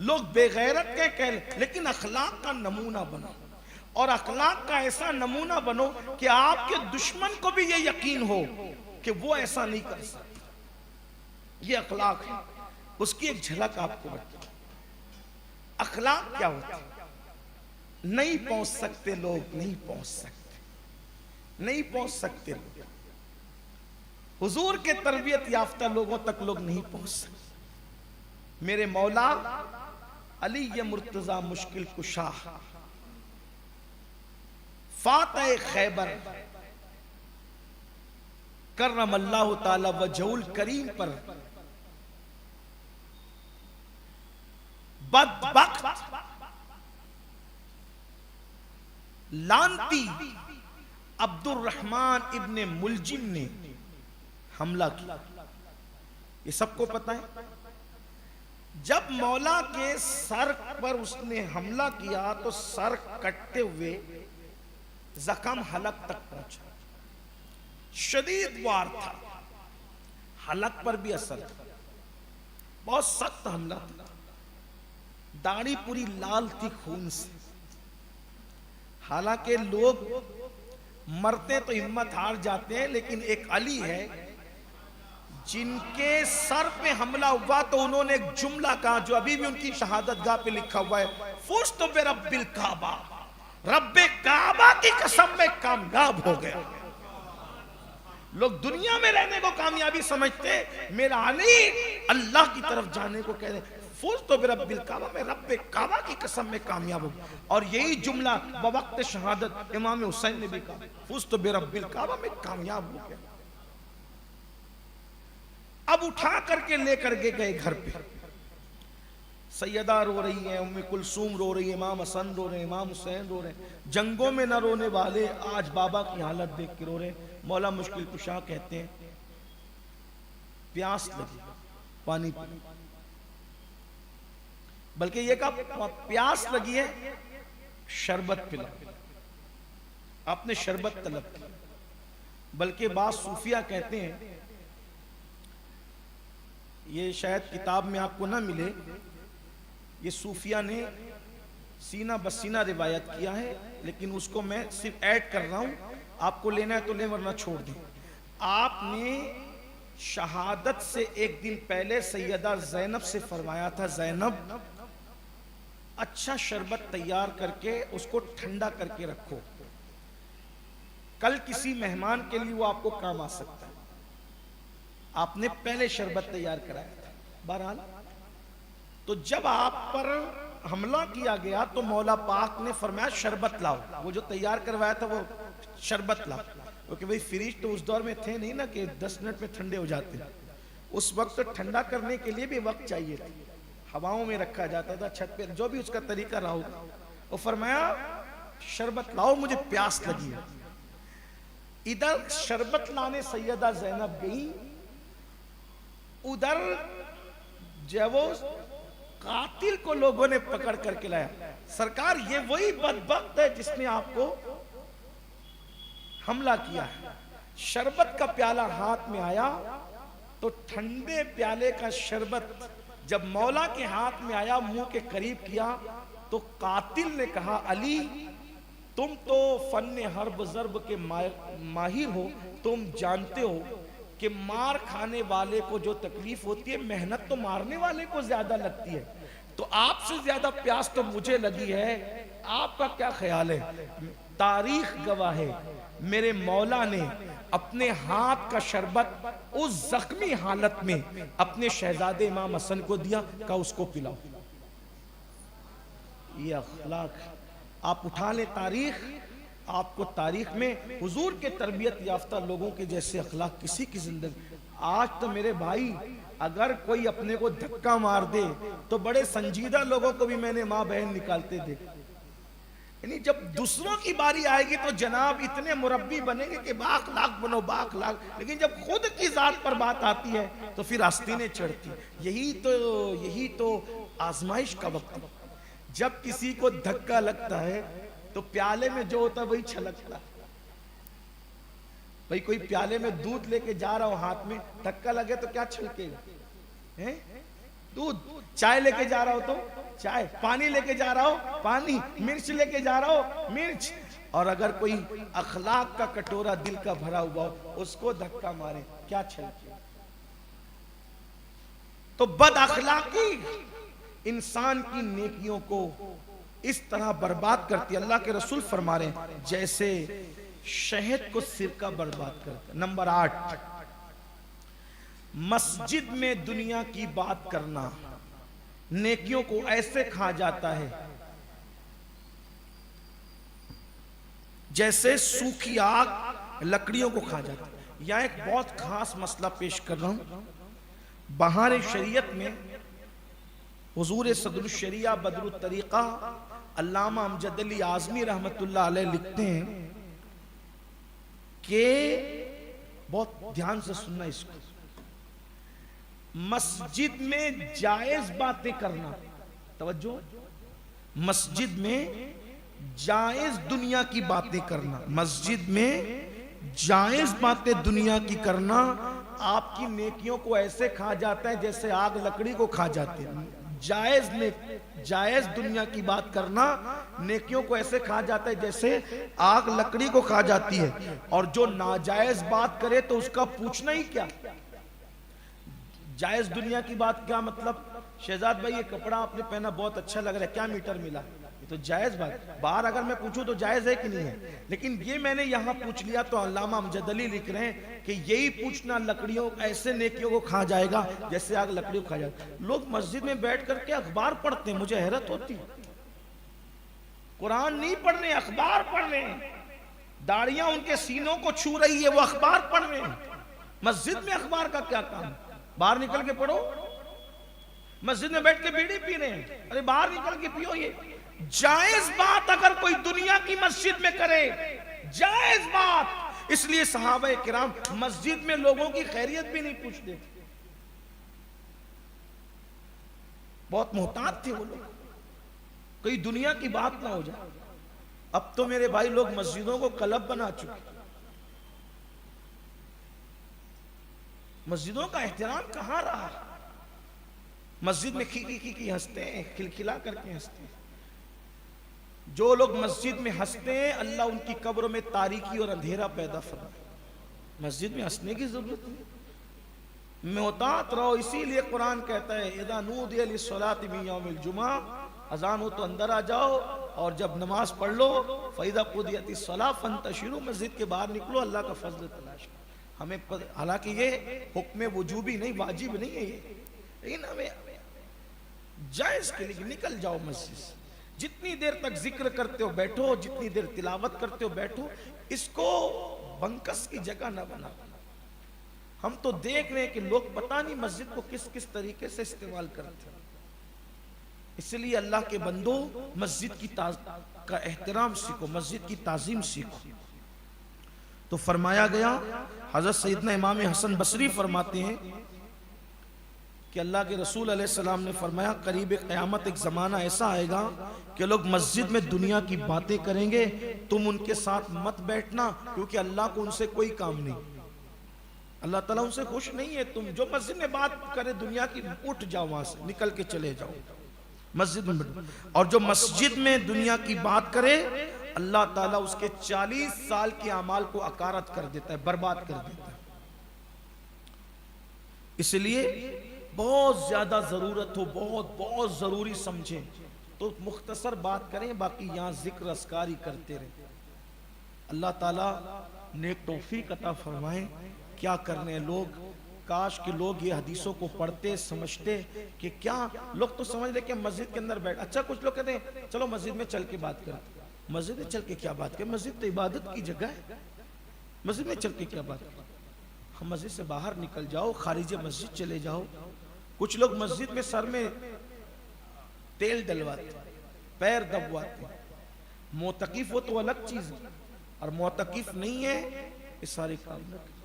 Speaker 1: लोग बेगैरत कह ले, लेकिन अखलाक का नमूना बनो। और अखलाक का ऐसा नमूना बनो कि आपके दुश्मन को भी ये यकीन हो कि वो ऐसा नहीं कर सकता। ये अखलाक है, उसकी एक झलक आपको बताओ। अखलाक क्या होता है? नहीं पहुंच सकते लोग, नहीं पहुंच सकते, नहीं पहुंच सकते लोग। हुजूर के तरबियत याफ्ता लोगों तक लोग नहीं पहुंच सकते। मेरे मौला अली ये मुर्तजा मुश्किल कुशा फातह खैबर करम अल्लाह ताला वजहुल करीम पर बदबख्त लानती अब्दुर्रहमान इब्ने मुलजिम ने हमला किया। ये सबको पता है। जब मौला के सर पर उसने हमला किया तो सर कटते हुए जख्म हलक तक पहुंचा। शदीद वार था, हलक पर भी असर था, बहुत सख्त हमला था। दाढ़ी पूरी लाल थी खून से। हालांकि लोग मरते तो हिम्मत हार जाते हैं, लेकिन एक अली है जिनके सर पे हमला हुआ तो उन्होंने एक जुमला कहा जो अभी भी उनकी शहादत गाह पे लिखा हुआ है, फुज़्तु बिरब्बिल काबा, रब्बे काबा की कसम में कामयाब हो गया। लोग दुनिया में रहने को कामयाबी समझते, मेरा अली अल्लाह की तरफ जाने को कह रहे, फुज़्तु बिरब्बिल काबा, में रब्बे काबा की कसम में कामयाब हो। और यही जुमला बवक्त शहादत इमाम हुसैन ने भी कहा, फुज़्तु बिरब्बिल काबा में कामयाब हो गया। अब उठा करके लेकर के गए घर पे। सैयदा रो रही है, उम्मे कुलसूम रो रही है, इमाम हसन रो रहे हैं, इमाम हुसैन रो रहे हैं। जंगों में न रोने वाले आज बाबा की हालत देख के रो रहे हैं। मौला मुश्किल कुशा कहते हैं प्यास लगी, पानी पी। बल्कि ये कहा प्यास लगी है, शरबत पिला। आपने शरबत तलब की। बल्कि बात सूफिया कहते हैं, ये शायद किताब में आपको ना मिले, ये सूफिया ने सीना बसीना रिवायत किया है, लेकिन उसको मैं सिर्फ ऐड कर रहा हूं। आपको लेना है तो ले, वरना छोड़ दें। आपने शहादत से एक दिन पहले सैयदा ज़ैनब से फरमाया था, ज़ैनब अच्छा शरबत तैयार करके उसको ठंडा करके रखो, कल किसी मेहमान के लिए वो आपको काम आ सकता है। आपने पहले शरबत तैयार कराया था। बहरहाल तो जब आप पर हमला किया गया तो मौला पाक ने फरमाया शरबत लाओ। वो जो तैयार करवाया था वो शरबत लाओ, क्योंकि भाई फ्रिज तो उस दौर में थे नहीं ना कि 10 मिनट में ठंडे हो जाते। उस वक्त तो ठंडा करने के लिए भी वक्त चाहिए था, हवाओं में रखा जाता था, छत पे, जो भी उसका तरीका रहा होगा। वो फरमाया शरबत लाओ, मुझे प्यास लगी है। इधर शरबत लाने सैयदा ज़ैनब गई, उधर जब वो कातिल को लोगों ने पकड़ करके लाया, सरकार ये वही बदबख्त है जिसने आपको हमला किया है। शरबत का प्याला हाथ में आया तो ठंडे प्याले का शरबत जब मौला के हाथ में आया, मुंह के करीब किया, तो कातिल ने कहा, अली तुम तो फन्ने हर्ब ज़र्ब के माहिर हो, तुम जानते हो कि मार खाने वाले को जो तकलीफ होती है, मेहनत तो मारने वाले को ज्यादा लगती है, तो आपसे ज्यादा प्यास तो मुझे लगी है, आपका क्या ख्याल है? तारीख गवाह है, मेरे मौला ने अपने हाथ का शरबत उस जख्मी हालत में अपने शहजादे इमाम हसन को दिया, का उसको पिलाओ। ये अखलाक आप उठा ले तारीख, आपको तारीख में हुजूर के तरबियत याफ्ता लोगों के जैसे अखलाक किसी की जिंदगी। आज तो मेरे भाई अगर कोई अपने को धक्का मार दे तो बड़े संजीदा लोगों को भी मैंने माँ बहन निकालते देख। यानी जब दूसरों की बारी आएगी तो जनाब इतने मुरब्बी बनेंगे कि बाख लाख बनो, बाख लाख, लेकिन जब खुद की जात पर बात आती है तो फिर आस्तीनें चढ़ती। यही तो आजमाइश का वक्त है। जब किसी को धक्का लगता है तो प्याले में जो होता है वही छलकता है। भाई कोई प्याले में दूध लेके जा रहा हो, हाथ में धक्का लगे तो क्या छलकेगा? हैं? दूध। चाय लेके जा रहा हो तो चाय, पानी लेके जा रहा हो पानी, मिर्च लेके जा रहा हो मिर्च। और अगर कोई अखलाक का कटोरा दिल का भरा हुआ हो, उसको धक्का मारे, क्या छलके? तो बद अखलाकी इंसान की नेकियों को इस तरह बर्बाद करती है। अल्लाह के रसूल फरमा रहे हैं जैसे शहद को सिरका बर्बाद करता है। नंबर 8, मस्जिद में दुनिया की बात करना नेकियों को ऐसे खा जाता है जैसे सूखी आग लकड़ियों को खा जाता है। यहां एक बहुत खास मसला पेश कर रहा हूं। बहार शरीयत में हुजूर सदरुल शरिया बदरुत तरीका अल्लामा अमजद अली आज़मी रहमतुल्लाह अलैह लिखते हैं कि बहुत ध्यान से सुनना इसको, मस्जिद में जायज बातें करना, तवज्जो, मस्जिद में जायज दुनिया की बातें करना, मस्जिद में जायज बातें दुनिया की करना आपकी नेकियों को ऐसे खा जाता है जैसे आग लकड़ी को खा जाती है। जायज दुनिया की बात करना नेकियों को ऐसे खा जाता है जैसे आग लकड़ी को खा जाती है। और जो नाजायज बात करे तो उसका पूछना ही क्या। जायज दुनिया की बात क्या मतलब? शहजाद भाई ये कपड़ा आपने पहना बहुत अच्छा लग रहा है, क्या मीटर मिला? ये तो जायज बात। बाहर अगर मैं पूछूं तो जायज है कि नहीं है, लेकिन ये मैंने यहां पूछ लिया तो अल्लामा अमजद अली लिख रहे हैं कि यही पूछना लकड़ियों ऐसे नेकियों को खा जाएगा जैसे आग लकड़ियों को खा जाएगा। लोग मस्जिद में बैठ करके अखबार पढ़ते हैं, मुझे हैरत होती है। कुरान नहीं पढ़ रहे, अखबार पढ़ रहे हैं। दाढ़ियां उनके सीनों को छू रही है, वो अखबार पढ़ रहे हैं। मस्जिद में अखबार का क्या काम? बाहर निकल के पढ़ो। मस्जिद में बैठ के बीड़ी पी रहे हैं, अरे बाहर निकल के पियो। ये जायज बात अगर कोई दुनिया की मस्जिद में करे, जायज बात। इसलिए सहाबा किराम मस्जिद में लोगों की खैरियत भी नहीं पूछते, बहुत मोहतात थे वो लोग, कोई दुनिया की बात ना हो जाए। अब तो मेरे भाई लोग मस्जिदों को क्लब बना चुके। मस्जिदों का एहतराम कहां रहा? मस्जिद में खी हंसते हैं, खिलखिला करके हंसते हैं। जो लोग मस्जिद में हंसते हैं अल्लाह उनकी कब्र में तारीकी और अंधेरा पैदा फरमाए। मस्जिद में हंसने की जरूरत नहीं, मोहतात रहो। इसीलिए कुरान कहता है इज़ा नूदिया लिस्सलाति मिन यौमिल जुमा, अजान हो तो अंदर आ जाओ और जब नमाज पढ़ लो फ़इज़ा क़ुदियतिस सलाह फंतशिरू, मस्जिद के बाहर निकलो, अल्लाह का फजल तलाश। हमें हालांकि ये हुक्म वजूबी नहीं, वाजिब नहीं है ये, लेकिन हमें जायज के लिए निकल जाओ मस्जिद से। जितनी देर तक जिक्र करते हो बैठो, जितनी देर तिलावत करते हो बैठो, इसको बंकस की जगह ना बना। हम तो देख रहे हैं कि लोग पता नहीं मस्जिद को किस किस तरीके से इस्तेमाल करते हैं। इसलिए अल्लाह के बंदो मस्जिद की का एहतराम सीखो, मस्जिद की ताजीम सीखो। तो फरमाया गया, हजरत सैयदना इमाम हसन बसरी फरमाते हैं कि अल्लाह के रसूल अलैहिस्सलाम ने फरमाया करीब क़यामत एक ज़माना ऐसा आएगा कि लोग मस्जिद में दुनिया की बातें करेंगे, तुम उनके साथ मत बैठना, क्योंकि अल्लाह को उनसे कोई काम नहीं, अल्लाह ताला उनसे खुश नहीं है। तुम जो मस्जिद में बात करे दुनिया की, उठ जाओ वहां से, निकल के चले जाओ मस्जिद में। और जो मस्जिद में दुनिया की बात करे, अल्लाह ताला उसके 40 साल के अमाल को अकारत कर देता है, बर्बाद कर देता है। इसलिए बहुत ज्यादा जरूरत हो, बहुत बहुत जरूरी समझें तो मुख्तसर बात करें, बाकी यहां जिक्र अस्कारी करते रहे। अल्लाह ताला ने तौफीक अता फरमाए। क्या करने लोग, काश के लोग ये हदीसों को पढ़ते समझते कि क्या लोग तो समझ ले कि मस्जिद के अंदर बैठ, अच्छा कुछ लोग कहते हैं चलो मस्जिद में चल के बात करें। मस्जिद में चल के क्या बात करें, मस्जिद तो इबादत की जगह है, मस्जिद में चल के क्या बात करें। हम मस्जिद से बाहर निकल जाओ, खारिज मस्जिद चले जाओ। कुछ लोग मस्जिद में सर में तेल डलवाते, पैर दबवाते। मोतकीफ हो तो अलग चीज है, और मोतकीफ नहीं है ये सारे काम न करें।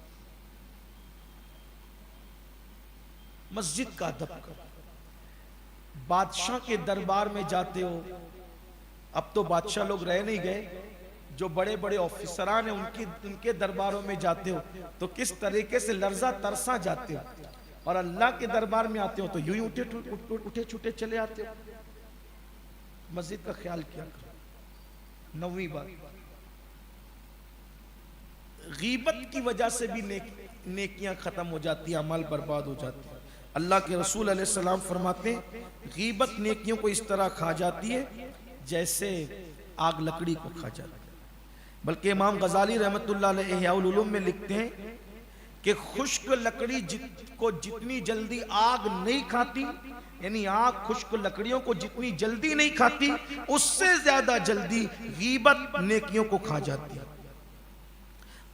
Speaker 1: मस्जिद का अदब करो। बादशाह के दरबार में जाते हो, अब तो बादशाह लोग रह नहीं गए, जो बड़े बड़े ऑफिसरान हैं उनके दरबारों में जाते हो तो किस तरीके से लर्जा तरसा जाते हो, और अल्लाह के दरबार में आते हो तो यूं ही उठे छूटे चले आते हो। मस्जिद का ख्याल किया करो। 9वीं बात, गीबत की वजह से भी नेकियां खत्म हो जाती है, अमल बर्बाद हो जाती है। अल्लाह के रसूल अलैहिस्सलाम फरमाते हैं, गीबत नेकियों को इस तरह खा जाती है जैसे आग लकड़ी को खा जाती है। बल्कि इमाम गजाली रहमतुल्लाह अलैह इह्या उल उलूम में लिखते हैं कि खुश्क लकड़ी को जितनी जल्दी आग नहीं खाती, यानी आग खुश्क लकड़ियों को जितनी जल्दी नहीं खाती, उससे ज्यादा जल्दी गीबत नेकियों को खा जाती है।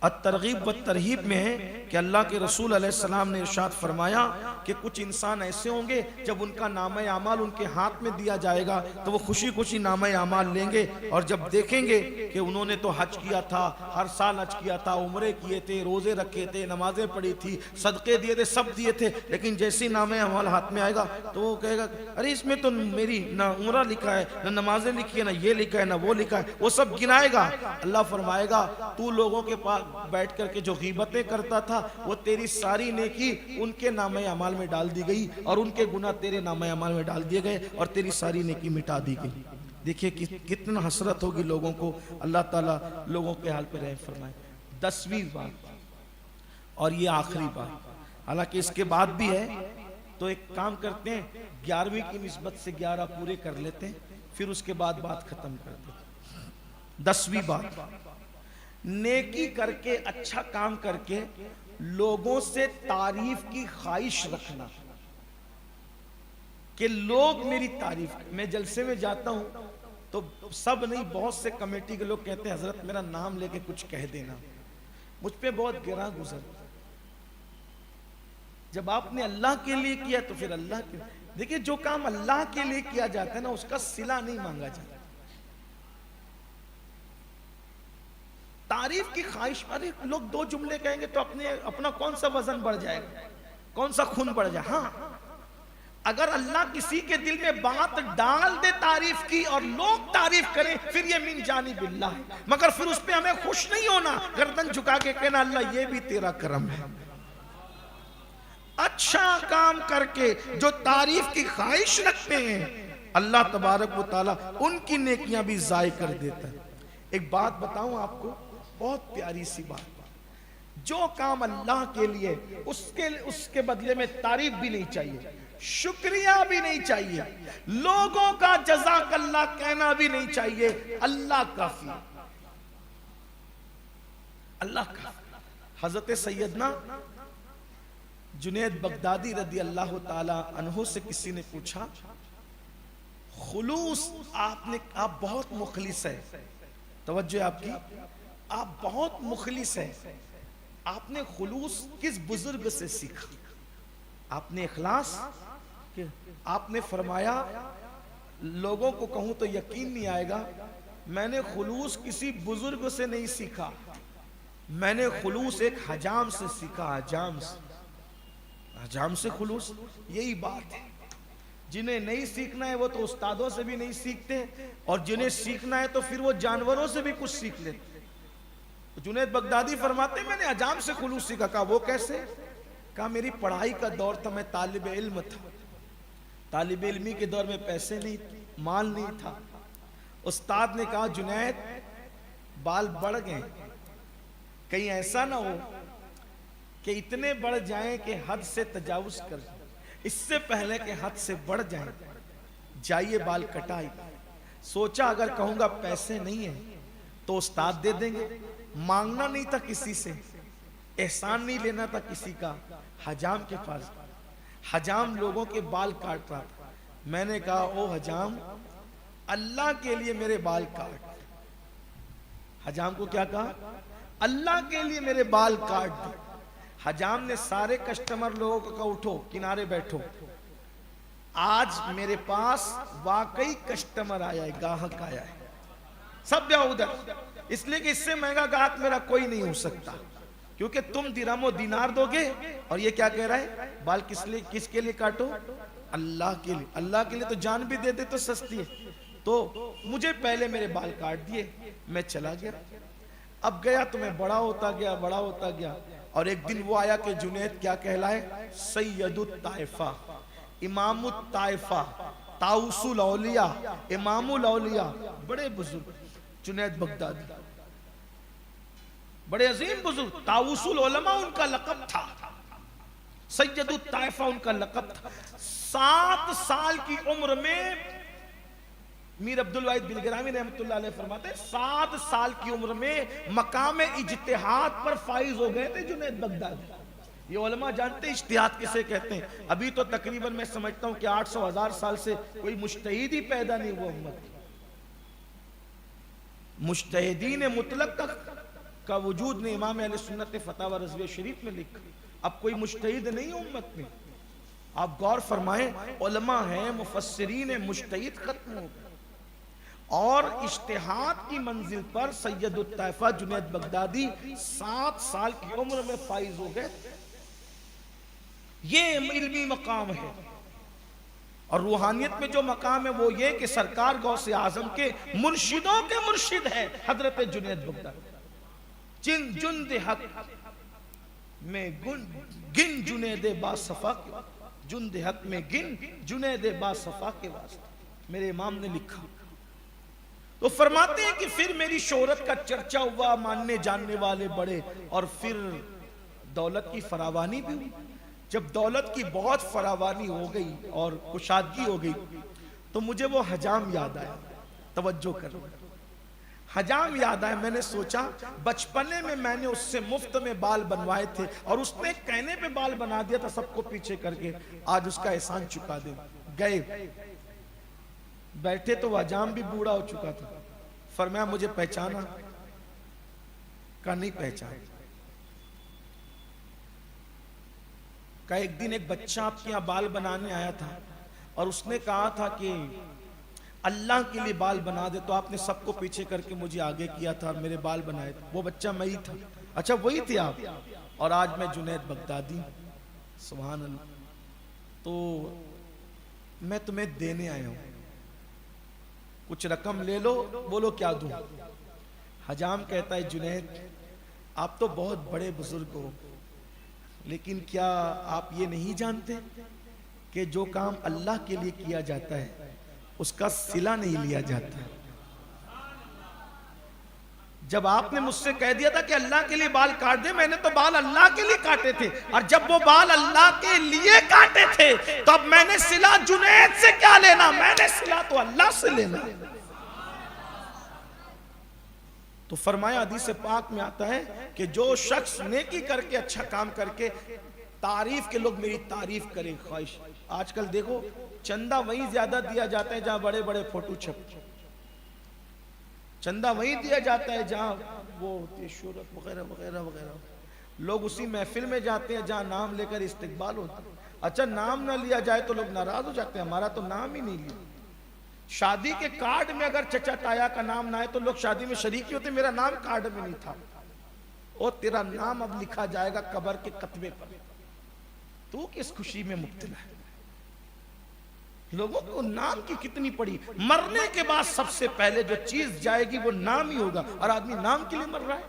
Speaker 1: अत-तरगीब व तरहीब में है कि अल्लाह के रसूल अलैहिस्सलाम ने इरशाद फरमाया कि कुछ इंसान ऐसे होंगे जब उनका नामे आमाल उनके हाथ में दिया जाएगा तो वो खुशी खुशी नामे आमाल लेंगे, और जब देखेंगे कि उन्होंने तो हज किया था, हर साल हज किया था, उम्रे किए थे, रोजे रखे थे, नमाजें पढ़ी थी, सदके दिए थे, सब दिए थे, लेकिन जैसे नामे आमाल हाथ में आएगा तो वो कहेगा अरे इसमें तो मेरी ना उम्रा लिखा है, ना नमाजें लिखी है, ना ये लिखा है, ना वो लिखा है, वो सब गिनाएगा। अल्लाह फरमाएगा तू लोगों के पास बैठ करके जो गीबतें करता था वो तेरी सारी नेकी उनके नामे अमाल में डाल दी गई, और उनके गुनाह तेरे नामे अमाल में डाल दिए गए, और तेरी सारी नेकी मिटा दी गई। देखिए कितना हसरत होगी लोगों को। अल्लाह ताला लोगों के हाल पे रहम फरमाए। 10वीं बात और ये आखिरी बात, हालांकि इसके बाद भी है, तो एक काम करते हैं 11वीं की निस्बत से 11 पूरे कर लेते हैं, फिर उसके बाद बात खत्म कर देते हैं। 10वीं बात, नेकी करके, अच्छा काम करके लोगों से तारीफ की ख्वाहिश रखना कि लोग मेरी तारीफ। मैं जलसे में जाता हूं तो सब नहीं, बहुत से कमेटी के लोग कहते हैं हजरत मेरा नाम लेके कुछ कह देना, मुझ पे बहुत गिरा गुजर। जब आपने अल्लाह के लिए किया तो फिर अल्लाह के, देखिए जो काम अल्लाह के लिए किया जाता है ना उसका सिला नहीं मांगा जाता। तारीफ की ख्वाहिश, अरे लोग 2 जुमले कहेंगे तो अपना कौन सा वजन बढ़ जाएगा, कौन सा खून बढ़ जाए। हाँ, अगर अल्लाह किसी के दिल में बात डाल दे तारीफ की और लोग तारीफ करें फिर ये मिन जानिबिल्लाह है, मगर फिर उस पे हमें खुश नहीं होना, गर्दन झुका के कहना अल्लाह ये भी तेरा करम है। अच्छा काम करके जो तारीफ की ख्वाहिश रखते हैं अल्लाह तबारक व तआला उनकी नेकियां भी जाय कर देता है। एक बात बताऊं आपको, बहुत प्यारी सी बात, जो काम अल्लाह के लिए उसके बदले में तारीफ भी नहीं चाहिए, शुक्रिया भी नहीं चाहिए, लोगों का जज़ाकल्लाह कहना भी नहीं चाहिए, अल्लाह काफी, अल्लाह काफी। हजरत सैयदना जुनैद बगदादी रदी अल्लाह ताला अन्हु से किसी ने पूछा, खुलूस आप बहुत मुखलिस है, तवज्जो आपकी, आप बहुत मुखलिस है, आपने खुलूस किस बुजुर्ग से सीखा, आपने इखलास, आपने फरमाया लोगों को कहूं तो यकीन नहीं आएगा, मैंने खुलूस किसी बुजुर्ग से नहीं सीखा, मैंने खुलूस एक हजाम से सीखा, हजाम से खुलूस। यही बात है, जिन्हें नहीं सीखना है वो तो उस्तादों से भी नहीं सीखते, और जिन्हें सीखना है तो फिर वो जानवरों से भी कुछ सीख लेते। तो जुनैद बगदादी फरमाते मैंने हजाम से खुलूस सीखा। कहा वो कैसे? कहा मेरी पढ़ाई का दौर था, मैं तालिब इल्म था, तालिब इल्मी के दौर में पैसे नहीं, माल नहीं था। उस्ताद ने कहा जुनैद बाल बढ़ गए, कहीं ऐसा ना हो कि इतने बढ़ जाएं कि हद से तजावुज कर जाए, इससे पहले कि हद से बढ़ जाएं जाइए बाल कटाई। सोचा अगर कहूंगा पैसे नहीं है तो उस्ताद दे देंगे, मांगना नहीं था किसी से, एहसान नहीं लेना था किसी का। हजाम के पास, हजाम लोगों के बाल काट रहा था। मैंने कहा ओ हजाम अल्लाह के लिए मेरे बाल काट। हजाम को क्या कहा? अल्लाह के लिए मेरे बाल काट दे। हजाम ने सारे कस्टमर लोगों को कहा उठो किनारे बैठो, आज मेरे पास वाकई कस्टमर आया है, ग्राहक आया है। सब जाओ उधर, इसलिए कि इससे महंगा ग्राहक मेरा कोई नहीं हो सकता, क्योंकि तुम दिरहम दिनार दोगे और ये क्या कह रहा है बाल किसके लिए काटो? अल्लाह के लिए। अल्लाह के लिए तो जान भी दे दे तो सस्ती है। तो मुझे पहले मेरे बाल काट दिए, मैं चला गया। अब गया तो मैं बड़ा होता गया, बड़ा होता गया, और एक दिन वो आया कि जुनैद क्या कहलाए? सैयदुत ताइफा, इमामुत ताइफा, ताउसुल औलिया, इमामुल औलिया। बड़े बुजुर्ग जुनैद बगदादी, बड़े अजीम बुजुर्ग। ताउसुल उलमा उनका लक़ब था, सैयदुत ताइफा उनका लक़ब था। 7 साल की उम्र में मीर अब्दुल वाहिद बिलगिरामी रहमतुल्लाह अलैह फरमाते 7 साल की उम्र में मकाम इज्तिहाद पर फाइज हो गए थे जुनैद बगदादी। ये उलमा जानते इज्तिहाद किसे कहते हैं। अभी तो तकरीबन मैं समझता हूं कि 800,000 साल से कोई मुज्तहिद ही पैदा नहीं हुआ उम्मत। मुज्तहिदीन मुतलक का वजूद ने इमाम अहले सुन्नत ने फतावा रज़विया शरीफ में लिखा। अब कोई मुज्तहिद नहीं उम्मत में। आप गौर फरमाएं, उलमा हैं, मुफस्सिरीन हैं, मुज्तहिद खत्म हो गए, और इज्तिहाद की मंजिल पर सैयदुत ताइफा जुनैद बगदादी 7 साल की उम्र में फाइज हो गए। ये इल्मी मकाम है। और रूहानियत में जो मकाम है वो ये कि सरकार गौसे आजम के मुर्शिदों के मुर्शिद है हजरत जुनैद बगदादी। जिन जुन्द हक में गिन जुनैद बासफा, जुन्द हक में गिन जुनैद बासफा के वास्ते मेरे इमाम ने लिखा। तो फरमाते हैं कि फिर मेरी शोहरत का चर्चा हुआ, मानने जानने वाले बड़े, और फिर दौलत की फरावानी भी हुई। जब दौलत की बहुत फरावानी हो गई और कुशादगी हो गई तो मुझे वो हजाम याद आया। तवज्जो करो, हजाम याद आया। मैंने सोचा बचपने में मैंने उससे मुफ्त में बाल बनवाए थे और उसने कहने पे बाल बना दिया था सबको पीछे करके, आज उसका एहसान चुका दे। गए बैठे तो हजाम भी बूढ़ा हो चुका था। फरमाया मुझे पहचाना? का नहीं पहचान। का एक दिन एक बच्चा आपके यहाँ बाल बनाने आया था और उसने कहा था कि अल्लाह के लिए बाल बना दे, तो आपने सबको पीछे करके मुझे आगे किया था और मेरे बाल बनाए थे। वो बच्चा मैं ही था। अच्छा वही थे आप? और आज मैं जुनैद बगदादी। सुभान अल्लाह। तो मैं तुम्हें देने आया हूं, कुछ रकम ले लो। बोलो क्या दूं? हजाम कहता है जुनैद आप तो बहुत बड़े बुजुर्ग हो, लेकिन क्या आप ये नहीं जानते कि जो काम अल्लाह के लिए किया जाता है उसका सिला नहीं लिया जाता। जब आपने मुझसे कह दिया था कि अल्लाह के लिए बाल काट दे, मैंने तो बाल अल्लाह के लिए काटे थे, और जब वो बाल अल्लाह के लिए काटे थे तो अब मैंने सिला जुनैद से क्या लेना? मैंने सिला तो अल्लाह से लेना। तो फरमाया हदीस पाक में आता है कि जो शख्स नेकी करके अच्छा काम करके तारीफ के लोग मेरी तारीफ करें ख्वाहिश। आजकल देखो चंदा वहीं ज्यादा दिया जाता है जहां बड़े बड़े फोटो छप, चंदा वहीं दिया जाता है जहां वो शोहरत वगैरह वगैरह वगैरह। लोग उसी महफिल में जाते हैं जहां नाम लेकर इस्तिकबाल होता है। अच्छा नाम ना लिया जाए तो लोग नाराज हो जाते हैं, हमारा तो नाम ही नहीं लिया। शादी के कार्ड में अगर चचा ताया का नाम ना आए तो लोग शादी में शरीक ही होते, मेरा नाम कार्ड में नहीं था। ओ तेरा नाम अब लिखा जाएगा कब्र के कतबे पर, तू किस खुशी में मुब्तला है? लोगों को नाम की कितनी पड़ी। मरने के बाद सबसे पहले जो चीज जाएगी वो नाम ही होगा, और आदमी नाम के लिए मर रहा है।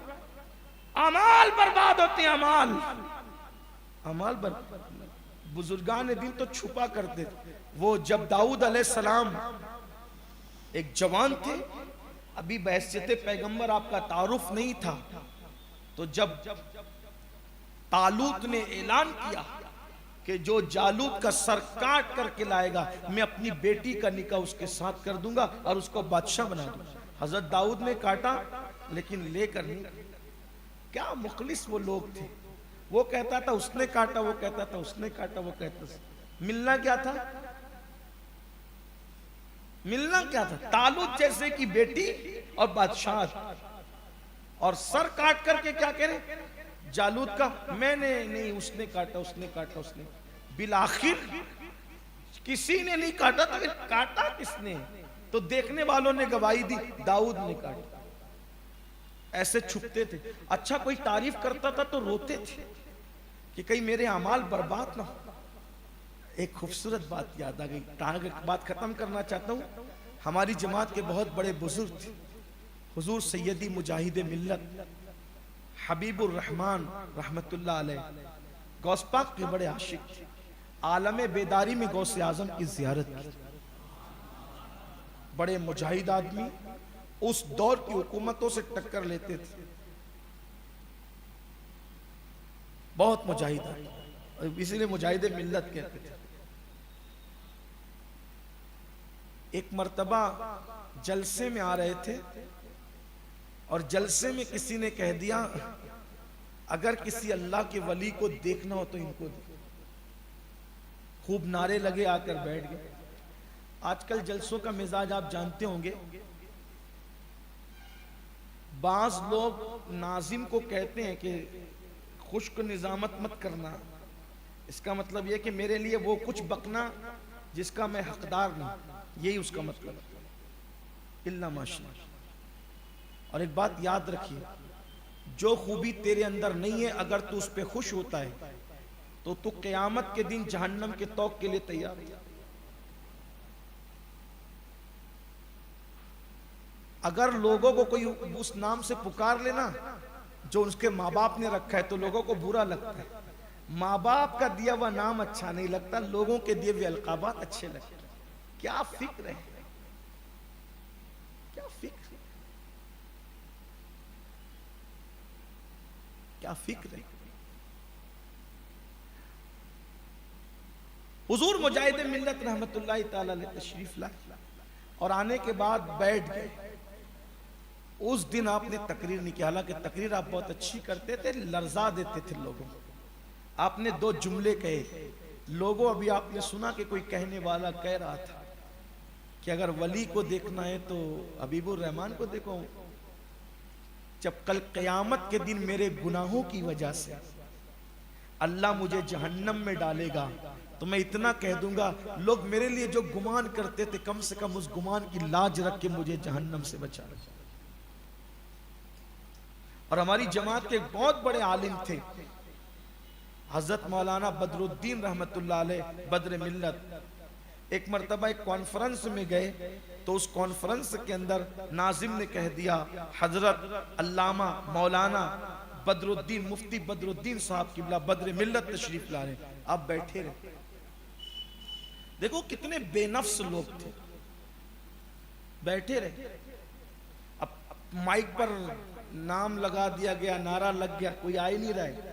Speaker 1: अमाल बर्बाद होते हैं, अमाल अमाल बुजुर्गान दिन तो छुपा करते थे। वो जब दाऊद अलैहिस्सलाम एक जवान थे, अभी बहसियत पैगंबर आपका तारुफ नहीं था, तो जब तालूत ने ऐलान किया कि जो जालूत का सर काट करके लाएगा मैं अपनी बेटी का निकाह उसके साथ कर दूंगा और उसको बादशाह बना दूंगा। हजरत दाऊद ने काटा लेकिन लेकर नहीं। क्या मुखलिस वो लोग थे। वो कहता था उसने काटा, वो कहता था उसने काटा, वो कहता था। मिलना क्या था, मिलना क्या था? तालूत जैसे की बेटी और बादशाह, और सर काट करके क्या करें? जालूत का मैंने नहीं, उसने काटा, उसने काटा, उसने। बिलाखिर किसी ने नहीं काटा, तो काटा किसने? तो देखने वालों ने गवाही दी दाऊद ने काटा। ऐसे छुपते थे। अच्छा कोई तारीफ करता था तो रोते थे कि कहीं मेरे अमाल बर्बाद ना हो। एक खूबसूरत बात याद आ गई, बात खत्म करना चाहता हूं। हमारी जमात के बहुत बड़े बुजुर्ग थे, हुजूर सैयदी मुजाहिद मिल्लत हबीबुर रहमान रहमतुल्लाह अलैह, गौस पाक के बड़े आशिक थे। आलम बेदारी में गौसे आजम की जियारत की। बड़े मुजाहिद आदमी, उस दौर की हुकूमतों से टक्कर लेते थे, बहुत मुजाहिद आदमी, इसीलिए मुजाहिद मिल्लत कहते थे। एक मर्तबा जलसे में आ रहे थे और जलसे में किसी ने कह दिया अगर किसी अल्लाह के वली को देखना हो तो इनको देखो। खूब नारे लगे, आकर बैठ गए। आजकल जलसों का मिजाज आप जानते होंगे। बाज लोग नाजिम को कहते हैं कि खुश्क निजामत मत करना, इसका मतलब यह कि मेरे लिए वो कुछ बकना जिसका मैं हकदार नहीं, यही उसका मतलब इल्ला माशाअल्लाह। और एक बात याद रखिए, जो खूबी तेरे अंदर नहीं है अगर तू उस पर खुश होता है तो तू क़यामत के दिन जहन्नम के तौक के लिए तैयार है। अगर लोगों को कोई उस नाम से पुकार लेना जो उसके माँ बाप ने रखा है तो लोगों को बुरा लगता है। माँ बाप का दिया हुआ नाम अच्छा नहीं लगता, लोगों के दिए हुए अलकाबात अच्छे लगते हैं। क्या फिक्र है, क्या फिक्र, क्या फिक्र है। हुजूर मुजाहिद मिल्लत रहमतुल्लाह ताला अलैह तशरीफ लाए और आने के बाद बैठ गए। उस दिन आपने तकरीर नहीं किया, हालांकि तकरीर आप बहुत अच्छी करते थे, लर्जा देते थे लोगों को। आपने दो जुमले कहे, लोगों अभी आपने सुना कि कोई कहने वाला कह रहा था कि अगर वली को देखना है तो हबीबुर रहमान को देखो। जब कल क़यामत के दिन मेरे गुनाहों की वजह से अल्लाह मुझे जहन्नम में डालेगा तो मैं इतना कह दूंगा, लोग मेरे लिए जो गुमान करते थे कम से कम उस गुमान की लाज रख के मुझे जहन्नम से बचा। और हमारी जमात के बहुत बड़े आलिम थे, हजरत मौलाना बदरुद्दीन रहमतुल्लाह अलैह बद्र मिल्लत। एक मरतबा एक कॉन्फ्रेंस में गए तो उस कॉन्फ्रेंस के अंदर नाजिम ने कह दिया हजरत अल्लामा मौलाना बदरुद्दीन मुफ्ती बदरुद्दीन साहब किबला बद्र मिल्लत तशरीफ ला रहे, आप बैठे रहे। देखो कितने बेनफ्स लोग थे, बैठे रहे। अब माइक पर नाम लगा दिया गया, नारा लग गया, कोई आ ही नहीं रहा है।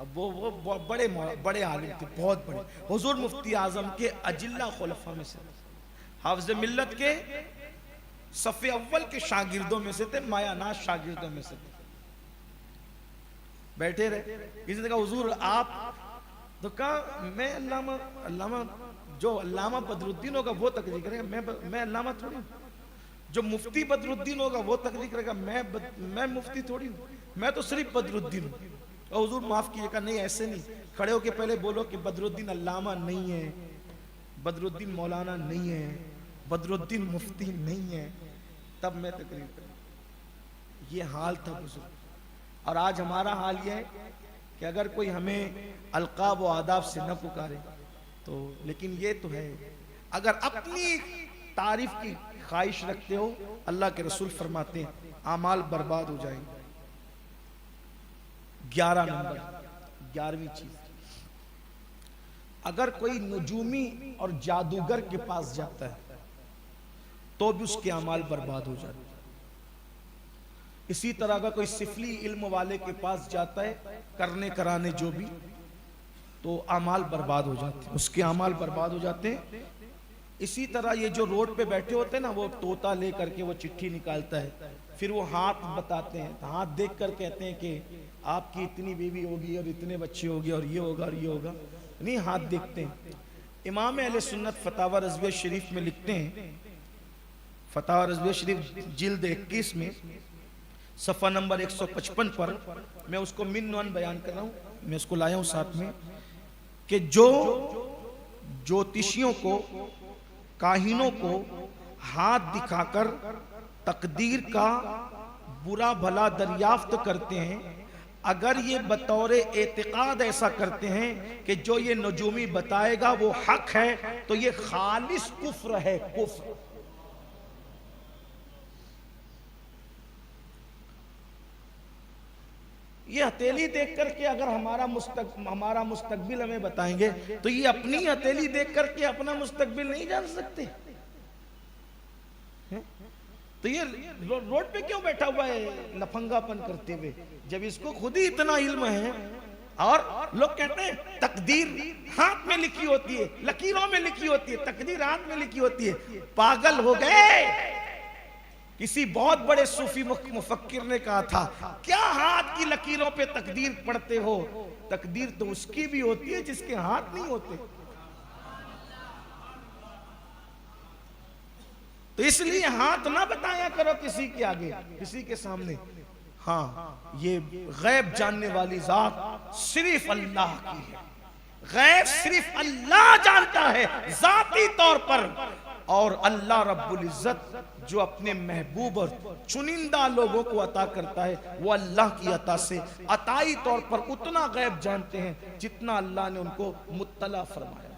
Speaker 1: अब वो बड़े बड़े आलिम थे, बहुत बड़े, हुजूर मुफ्ती आजम के अजिल्ला खुलफा में से, हाफिज मिल्लत के सफ़े अव्वल के शागिर्दों में से थे, मायानाज शागिर्दों में से थे। बैठे रहे। किसी ने कहा हुजूर आप, तो कहा मैं अल्लामा जो अल्लामा बदरुद्दीन होगा वो तकरीर करेगा, मैं अल्लामा थोड़ी हूँ। जो मुफ्ती बदरुद्दीन होगा वो तकरीर करेगा, मैं मुफ्ती थोड़ी हूँ, मैं तो सिर्फ बदरुद्दीन हूँ। और हुजूर माफ कीजिएगा, नहीं ऐसे नहीं, खड़े होके पहले बोलो कि बदरुद्दीन अल्लामा नहीं है, बदरुद्दीन मौलाना नहीं है, बदरुद्दीन मुफ्ती नहीं है, तब मैं तकरीर करूँ। ये हाल था हुजूर। और आज हमारा हाल यह है कि अगर कोई हमें अलकाब व आदाब से न पुकारे तो, लेकिन ये तो है अगर अपनी तारीफ की ख्वाहिश रखते हो, अल्लाह के रसूल फरमाते हैं आमाल बर्बाद हो जाएंगे। 11 नंबर, 11वीं चीज, अगर कोई नजूमी और जादूगर के पास जाता है तो भी उसके अमाल बर्बाद हो जाते हैं। इसी तरह का कोई सिफली इल्म वाले के पास जाता है करने कराने जो भी, तो अमाल बर्बाद हो जाते हैं, उसके अमाल बर्बाद हो जाते हैं। इसी तरह ये जो रोड पे बैठे होते हैं ना, वो तोता ले करके वो चिट्ठी निकालता है, फिर वो हाथ बताते हैं, हाथ देख कर कहते हैं कि आपकी इतनी बीवी होगी और इतने बच्चे होंगे और ये होगा और ये होगा, नहीं हाथ देखते हैं। इमाम अहले सुन्नत फतावा रज़विया शरीफ में लिखते हैं, फतावा रज़विया शरीफ जिल्द 21 में सफ़ा नंबर 155 पर, मैं उसको मिन बयान कर रहा हूँ, मैं उसको लाया हूँ साथ में, कि जो ज्योतिषियों को, काहिनों को हाथ दिखाकर तकदीर का बुरा भला दरियाफ्त करते हैं, अगर ये बतौर एतिकाद ऐसा करते हैं कि जो ये नजूमी बताएगा वो हक है, तो ये खालिस कुफ्र है, कुफ्र। ये हथेली देख करके अगर हमारा मुस्तकबिल हमें बताएंगे, तो ये अपनी हथेली देख करके अपना मुस्तकबिल नहीं जान सकते हैं? तो ये रोड पे क्यों बैठा हुआ है लफंगापन करते हुए, जब इसको खुद ही इतना इल्म है। और लोग कहते हैं तकदीर हाथ में लिखी होती है, लकीरों में लिखी होती है, तकदीर हाथ में लिखी होती है। पागल हो गए। किसी बहुत बड़े सूफी मुफक्किर ने कहा था, क्या हाथ की लकीरों पे तकदीर पढ़ते हो? तकदीर तो उसकी भी होती है जिसके हाथ नहीं होते। तो इसलिए हाथ ना बताया करो किसी के आगे, किसी के सामने। हाँ, ये गैब जानने वाली जात सिर्फ अल्लाह की है। गैब सिर्फ अल्लाह जानता है जाती तौर पर। और अल्लाह रब्बुल इज्जत जो अपने महबूब और चुनिंदा लोगों को अता करता है, वो अल्लाह की अता से अताई तौर पर उतना गैब जानते हैं जितना अल्लाह ने उनको मुत्तला फरमाया।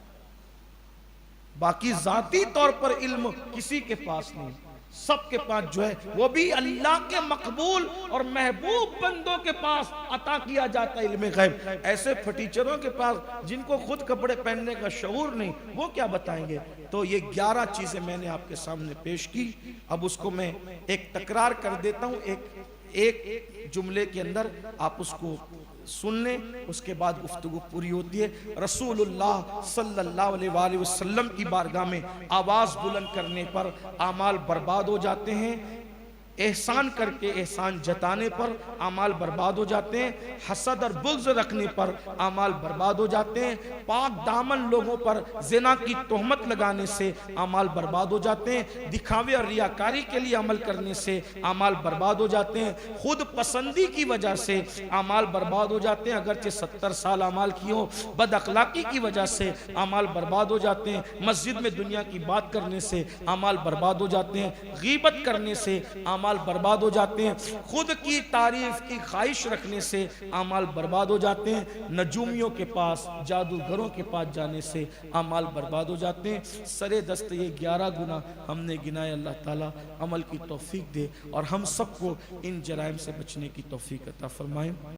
Speaker 1: बाकी जाती तौर पर इल्म किसी के पास नहीं, सबके पास जो है वो भी अल्लाह के मकबूल और महबूब बंदों के पास अता किया जाता है इल्म गैब। ऐसे फटीचरों के पास जिनको खुद कपड़े पहनने का शऊर नहीं, वो क्या बताएंगे? तो ये 11 चीजें मैंने आपके सामने पेश की। अब उसको मैं एक तकरार कर देता हूं, एक जुमले के अंदर आप उसको सुन लें, उसके बाद गुफ्तगू पूरी होती है। रसूलुल्लाह सल्लल्लाहु अलैहि वसल्लम की बारगाह में आवाज़ बुलंद करने पर आमाल बर्बाद हो जाते हैं, एहसान करके एहसान जताने पर आमाल बर्बाद हो जाते हैं, हसद और बुग़्ज़ रखने पर आमाल बर्बाद हो जाते हैं, पाक दामन लोगों पर ज़िना की तोहमत लगाने से आमाल बर्बाद हो जाते हैं, दिखावे और रियाकारी के लिए अमल करने से आमाल बर्बाद हो जाते हैं, खुद पसंदी की वजह से आमाल बर्बाद हो जाते हैं, अगरचे 70 साल अमाल किए हो, बद अखलाकी की वजह से आमाल बर्बाद हो जाते हैं, मस्जिद में दुनिया की बात करने से आमाल बर्बाद हो जाते हैं, गीबत करने से आमाल बर्बाद हो जाते हैं, खुद की तारीफ की ख्वाहिश रखने से आमाल बर्बाद हो जाते हैं, नजूमियों के पास, जादूगरों के पास जाने से आमाल बर्बाद हो जाते हैं। सरे दस्त ये 11 गुना हमने गिनाए। अल्लाह ताला अमल की तौफीक दे और हम सबको इन जराइम से बचने की तौफीक अता फरमाए।